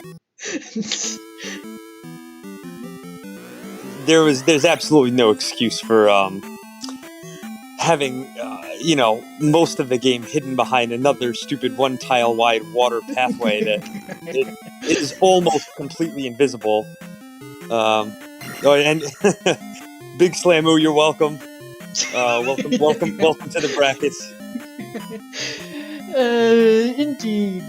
There's absolutely no excuse for having most of the game hidden behind another stupid 1 tile wide water pathway that it is almost completely invisible. And Big Slamu, you're welcome. Welcome to the brackets. Indeed.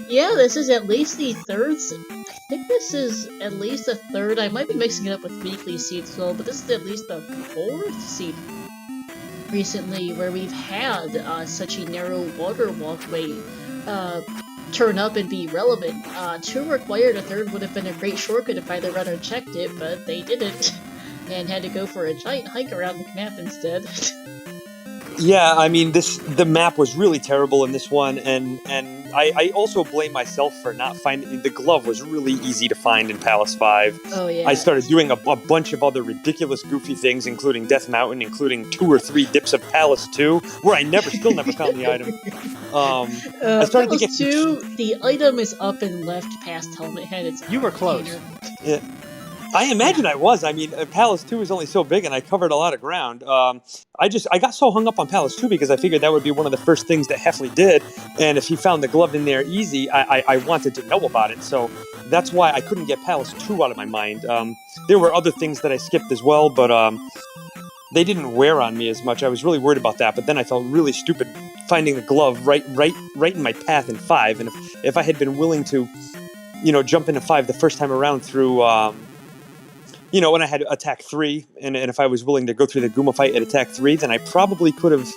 Yeah, this is at least the 3rd. I think this is at least the 3rd. I might be mixing it up with weekly seeds as well, but this is at least the 4th seed recently where we've had such a narrow water walkway turn up and be relevant. 2 required, a 3rd would have been a great shortcut if either runner checked it, but they didn't, and had to go for a giant hike around the map instead. Yeah, I mean, the map was really terrible in this one, and I also blame myself for not finding... The glove was really easy to find in Palace 5. Oh, yeah. I started doing a bunch of other ridiculous, goofy things, including Death Mountain, including 2 or 3 dips of Palace 2, where I still never found the item. I started Palace to get... 2, the item is up and left past Helmet Head. You were close. Yeah. I imagine I was. I mean, Palace 2 is only so big, and I covered a lot of ground. I got so hung up on Palace 2 because I figured that would be one of the first things that Heffley did, and if he found the glove in there easy, I wanted to know about it, so that's why I couldn't get Palace 2 out of my mind. There were other things that I skipped as well, but they didn't wear on me as much. I was really worried about that, but then I felt really stupid finding the glove right in my path in 5, and if I had been willing to, jump into 5 the first time around through... when I had attack 3, and if I was willing to go through the Guma fight at attack 3, then I probably could have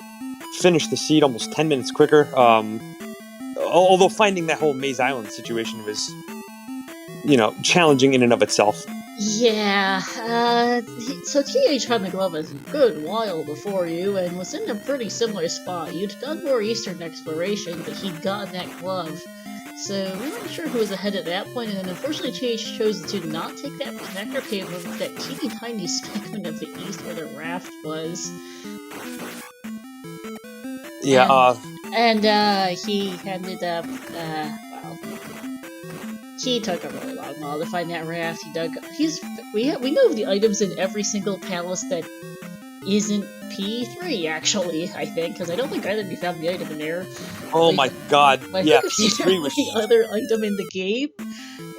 finished the seed almost 10 minutes quicker. Although finding that whole Maze Island situation was, challenging in and of itself. Yeah, so TH found the glove a good while before you and was in a pretty similar spot. You'd done more eastern exploration, but he'd gotten that glove. So we weren't sure who was ahead at that point, and then unfortunately TH chose to not take that connector cave of that teeny tiny speckment of the east where the raft was. Yeah. And he ended up, well, he took a really long while to find that raft. We know of the items in every single palace that isn't P3, actually, I think, because I don't think either of you found the item in there. Oh my god. Yeah, P3 was the other item in the game,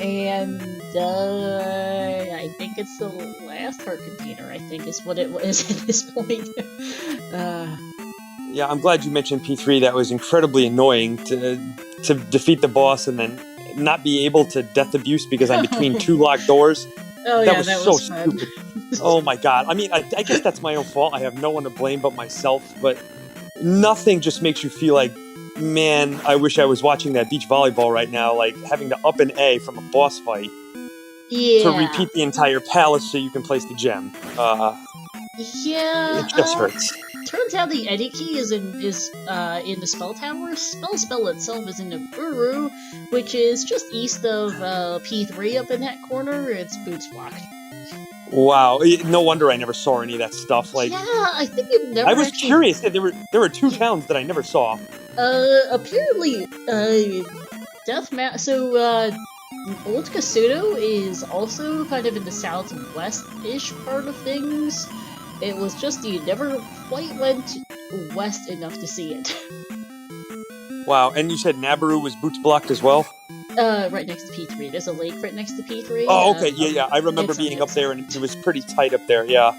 and I think it's the last heart container, I think, is what it was at this point. Yeah, I'm glad you mentioned P3. That was incredibly annoying to defeat the boss and then not be able to death abuse because I'm between two locked doors. Oh, that yeah, was that so was fun. stupid. Oh my god. I mean, I guess that's my own fault. I have no one to blame but myself, but nothing just makes you feel like, man, I wish I was watching that beach volleyball right now, like having to up an A from a boss fight to repeat the entire palace so you can place the gem. Yeah, it just hurts. Turns out the Eddy key is in the spell tower. Spell itself is in the Uru, which is just east of P3 up in that corner. It's boots blocked. Wow, no wonder I never saw any of that stuff. Like, yeah, I think you've never. I was curious that there were two towns that I never saw. Apparently, Old Kasuto is also kind of in the southwest-ish part of things. It was just you never quite went west enough to see it. Wow, and you said Nabaru was boots blocked as well? Right next to P3. There's a lake right next to P3. Oh, okay, yeah. I remember being up there, and it was pretty tight up there, yeah.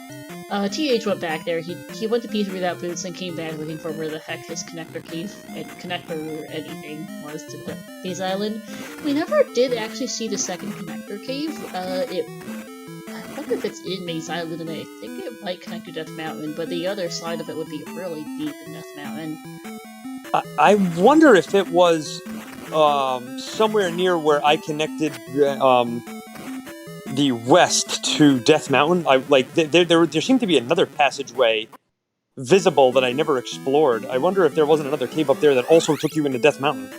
TH went back there. He went to P3 without boots and came back looking for where the heck his connector cave and connector or anything was to Maze Island. We never did actually see the second connector cave. I wonder if it's in Maze Island, and I think it might connect to Death Mountain, but the other side of it would be really deep in Death Mountain. I wonder if it was somewhere near where I connected the west to Death Mountain. There seemed to be another passageway visible that I never explored. I wonder if there wasn't another cave up there that also took you into Death Mountain.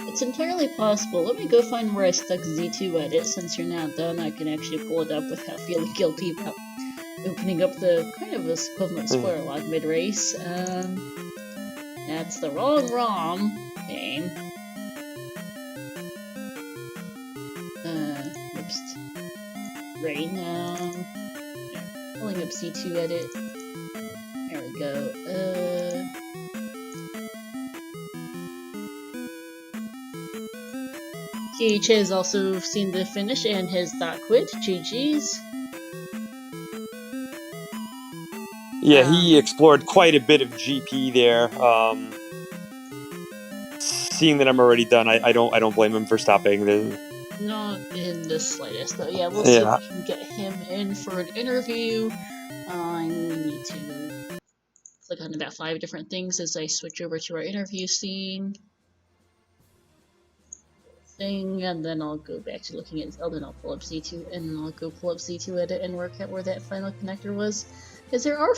It's entirely possible. Let me go find where I stuck Z2 edit. Since you're not done, I can actually pull it up without feeling guilty about opening up the kind of equivalent spoiler log mid-race. That's the wrong ROM game. Oops. Right now. Pulling up C2 edit. There we go. TH has also seen the finish and has not quit. GG's. Yeah, he explored quite a bit of GP there. Seeing that I'm already done, I don't blame him for stopping. Not in the slightest, though. Yeah, we'll see if we can get him in for an interview. I need to click on about 5 different things as I switch over to our interview scene. And then I'll go back to looking at Zelda, and I'll pull up Z2, and then I'll go pull up Z2 edit and work out where that final connector was. Because there are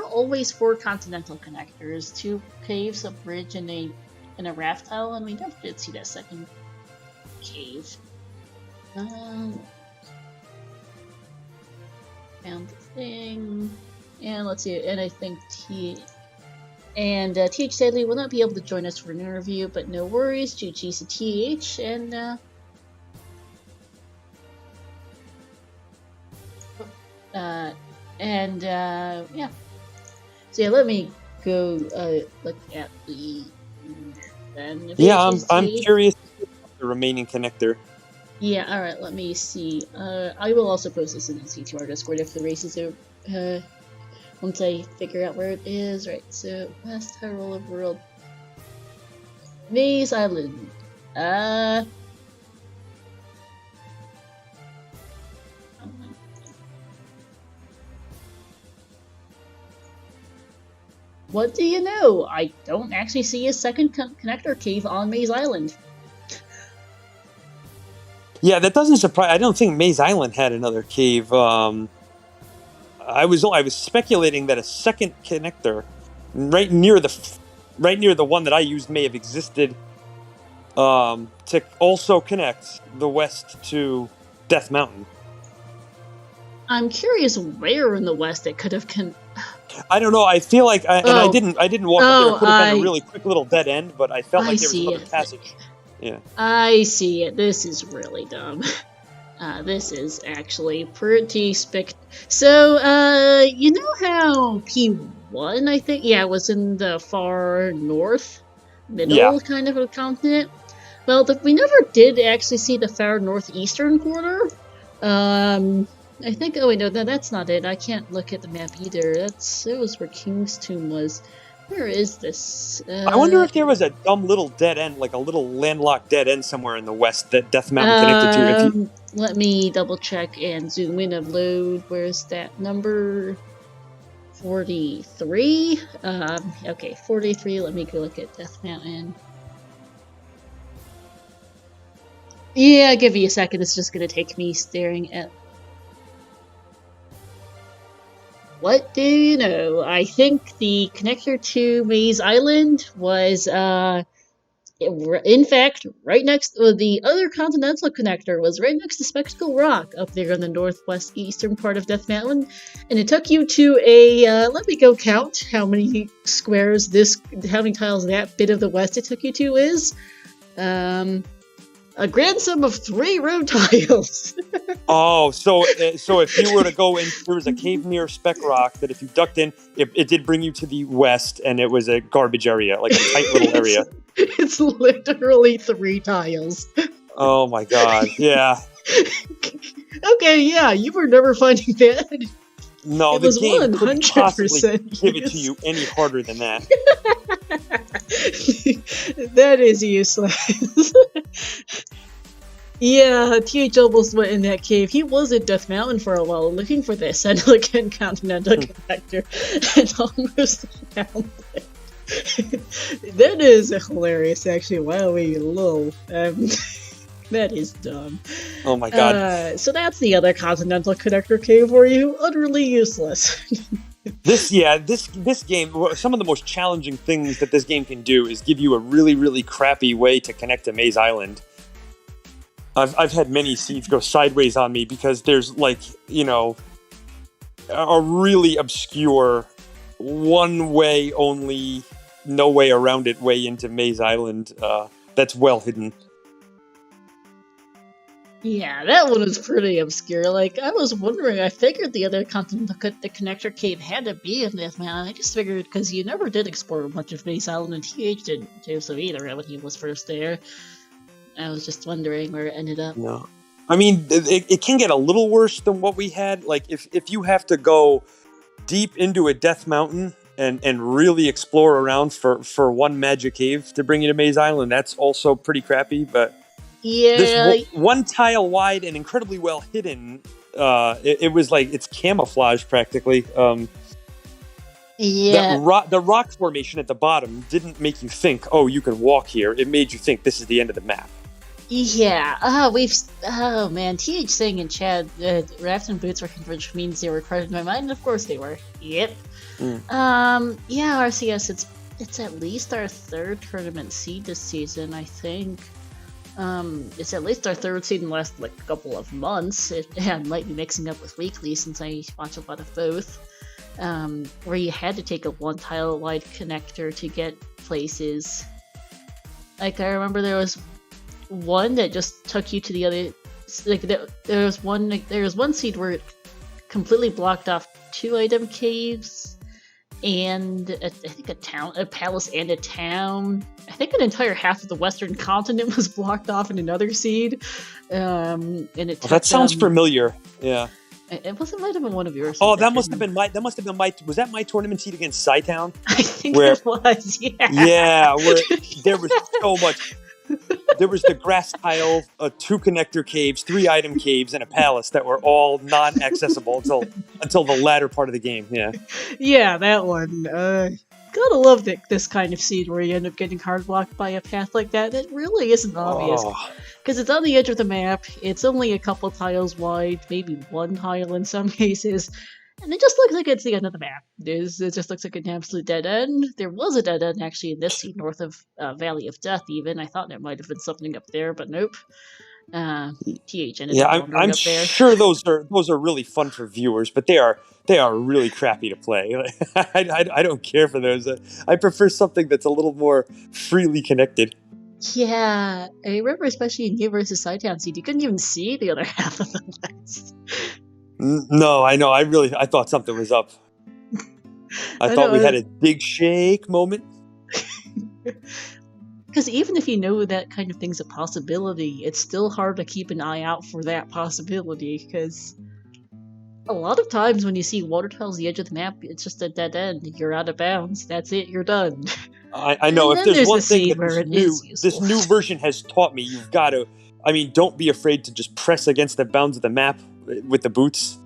always 4 continental connectors, 2 caves, a bridge, and a raft tile, and we never did see that second cave. Found the thing, and let's see, and I think TH sadly will not be able to join us for an interview, but no worries, GG's to TH, and yeah. So yeah, let me go look at the I'm curious about the remaining connector. Yeah, alright, let me see. I will also post this in the C2R Discord if the race is over. Once I figure out where it is. Right, so West Hyrule World. Maze Island. What do you know? I don't actually see a second connector cave on Maze Island. Yeah, that doesn't surprise. I don't think Maze Island had another cave. I was speculating that a second connector right near the one that I used may have existed to also connect the west to Death Mountain. I'm curious where in the west it could have I don't know. I feel like I didn't walk up there. It could have been a really quick little dead end, but I felt like there was another passage. Yeah. I see it. This is really dumb. This is actually pretty So, you know how P1, I think, was in the far middle kind of a continent? Well, we never did actually see the far northeastern corner. I think, oh wait, no, that's not it. I can't look at the map either. It was where King's Tomb was. Where is this? I wonder if there was a dumb little dead end, like a little landlocked dead end somewhere in the west that Death Mountain connected to. Let me double check and zoom in and load. Where's that number? 43? Okay, 43. Let me go look at Death Mountain. Yeah, I'll give you a second. It's just going to take me staring at... What do you know? I think the connector to Maze Island was, in fact, right next to the other continental connector was right next to Spectacle Rock up there in the northwest eastern part of Death Mountain. And it took you to let me go count how many squares how many tiles that bit of the west it took you to is. A grand sum of 3 road tiles. Oh, so if you were to go in, there was a cave near Spec Rock that if you ducked in, it did bring you to the west, and it was a garbage area, like a tight little area. It's literally 3 tiles. Oh my god, yeah. Okay, yeah, you were never finding that. No, the game 100% couldn't possibly give it to you any harder than that. That is useless. Yeah, TH almost went in that cave. He was at Death Mountain for a while looking for this Central Continental connector and almost found it. That is hilarious, actually. Wow, lol. That is dumb. Oh my god. So that's the other Continental connector cave for you. Utterly useless. This game, some of the most challenging things that this game can do is give you a really, really crappy way to connect to Maze Island. I've had many seeds go sideways on me because there's a really obscure one way only, no way around it way into Maze Island that's well hidden. Yeah, that one was pretty obscure. Like, I was wondering, I figured the other continent, the connector cave had to be in Death Mountain. I just figured, because you never did explore much of Maze Island, and TH didn't do so either when he was first there. I was just wondering where it ended up. No. I mean, it can get a little worse than what we had. Like, if you have to go deep into a Death Mountain and really explore around for one magic cave to bring you to Maze Island, that's also pretty crappy, but... Yeah, this one tile wide and incredibly well hidden. It was like it's camouflage practically. Yeah, the rock formation at the bottom didn't make you think, "Oh, you can walk here." It made you think this is the end of the map. Yeah. Oh man, TH saying in chat, Raft and Boots were converged means they were credited in my mind. Of course they were. Yep. Yeah, RCS. It's at least our 3rd tournament seed this season, I think. It's at least our 3rd seed in the last couple of months. It might be mixing up with weekly since I watch a lot of both. Where you had to take a 1 tile wide connector to get places. Like, I remember there was one that just took you to the other. Like, there was one seed where it completely blocked off 2 item caves and I think a palace and a town. I think an entire half of the western continent was blocked off in another seed. And it took, that sounds familiar. Yeah. It might have been one of yours. Oh, that must have been my. Was that my tournament seed against Psytown? I think it was. Yeah. Yeah, where there was so much. There was the grass tile, 2 connector caves, 3 item caves, and a palace that were all non-accessible until the latter part of the game. Yeah. Yeah, that one. Gotta love this kind of scene where you end up getting hard blocked by a path like that. It really isn't obvious. Because it's on the edge of the map, it's only a couple tiles wide, maybe one tile in some cases, and it just looks like it's the end of the map. It just looks like an absolute dead end. There was a dead end actually in this scene, north of Valley of Death even. I thought there might have been something up there, but nope. TH ended up wandering I'm up there. sure those are really fun for viewers, but they are really crappy to play. I don't care for those. I prefer something that's a little more freely connected. Yeah, I remember especially in RoseCitySaint seed, you couldn't even see the other half of the list. No, I know. I thought something was up. I thought we had a big shake moment. Because even if you know that kind of thing's a possibility, it's still hard to keep an eye out for that possibility, because a lot of times when you see water tiles at the edge of the map, it's just a dead end. You're out of bounds. That's it. You're done. I know. If there's one thing that this new version has taught me, you've got to... I mean, don't be afraid to just press against the bounds of the map with the boots.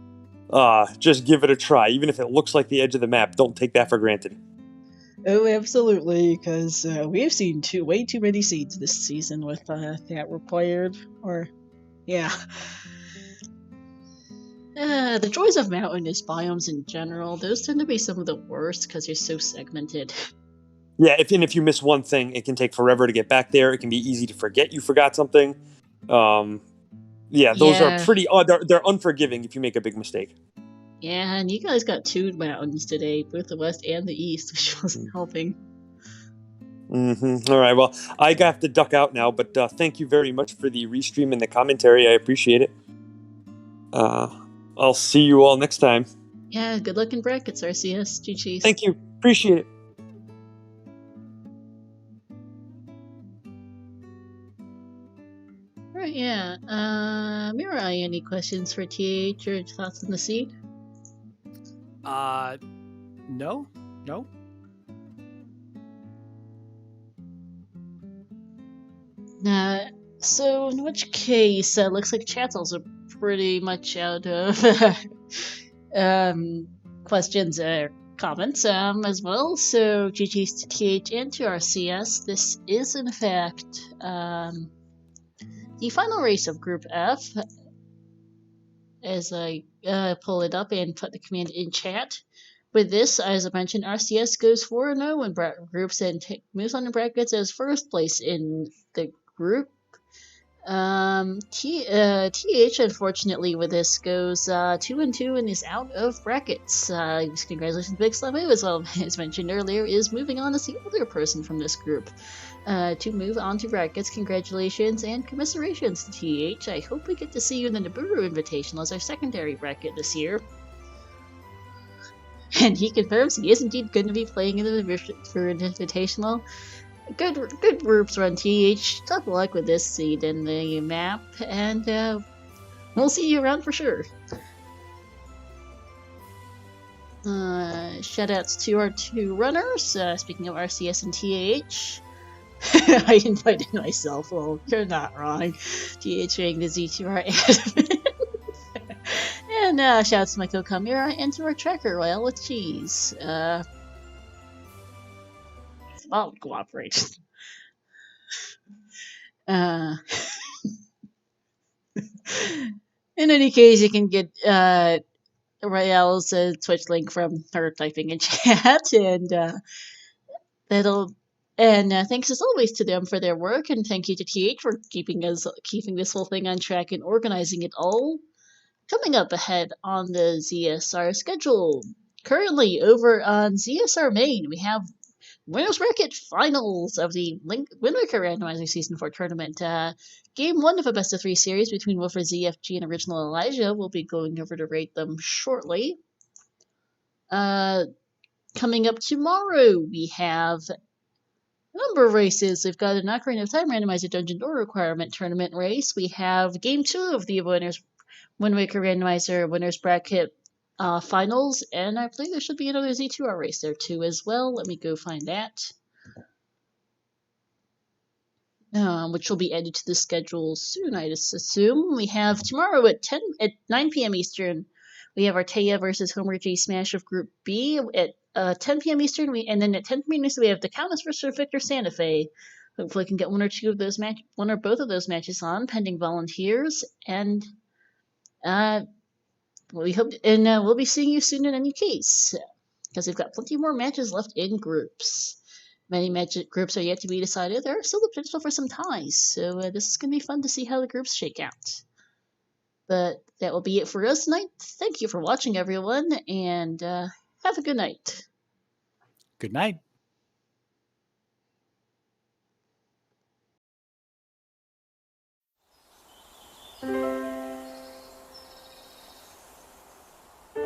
Just give it a try. Even if it looks like the edge of the map, don't take that for granted. Oh, absolutely, because we've seen way too many seeds this season with that required, yeah. The joys of mountainous biomes in general, those tend to be some of the worst because they're so segmented. Yeah, if you miss one thing, it can take forever to get back there. It can be easy to forget you forgot something. Those are pretty... they're unforgiving if you make a big mistake. Yeah, and you guys got 2 mountains today, both the west and the east, which wasn't helping. All right, well, I have to duck out now, but thank you very much for the restream and the commentary. I appreciate it. I'll see you all next time. Yeah, good luck in brackets, RCS. GG's. Thank you. Appreciate it. Right, yeah. Mirai, any questions for TH or thoughts on the seed? No. So in which case, looks like chat's also pretty much out of questions or comments as well. So GG's to TH and to RCS. This is in fact the final race of Group F. As I pull it up and put the command in chat. With this, as I mentioned, RCS goes 4-0 in groups and moves on to brackets as first place in the group. TH, unfortunately, with this goes 2-2 and is out of brackets. Congratulations, Big Slum, who, as mentioned earlier, is moving on as the other person from this group. To move on to brackets, congratulations and commiserations to TH. I hope we get to see you in the Nibiru Invitational as our secondary bracket this year. And he confirms he is indeed going to be playing in the Invitational. Good groups run, TH. Tough luck with this seed in the map, and we'll see you around for sure. Shoutouts to our 2 runners. Speaking of RCS and TH. I invited myself. Well, you're not wrong. TH being the Z2R admin. And shouts to my co-Kamira and to our tracker, Royale with Cheese. I'll cooperate. In any case, you can get Royale's Twitch link from her typing in chat, and thanks as always to them for their work, and thank you to TH for keeping this whole thing on track and organizing it all. Coming up ahead on the ZSR schedule, currently over on ZSR Main, we have Winners Bracket Finals of the Wind Waker Randomizer Season 4 tournament. Game 1 of a best-of-3 series between Wolfer ZFG and Original Elijah. We'll be going over to rate them shortly. Coming up tomorrow, we have a number of races. We've got an Ocarina of Time Randomizer Dungeon Door Requirement Tournament race. We have Game 2 of the Wind Waker Randomizer Winners Bracket Finals, and I believe there should be another Z2R race there too as well. Let me go find that. Which will be added to the schedule soon, I just assume. We have tomorrow at 9 p.m. Eastern, we have Artea versus Homer J Smash of Group B at 10 p.m. Eastern, and then at 10 p.m. Eastern we have the Countess versus Victor Santa Fe. Hopefully, I can get one or both of those matches on, pending volunteers, and we hope, and we'll be seeing you soon in any case, because we've got plenty more matches left in groups. Many groups are yet to be decided. There are still the potential for some ties, so this is going to be fun to see how the groups shake out. But that will be it for us tonight. Thank you for watching, everyone, and have a good night. Good night.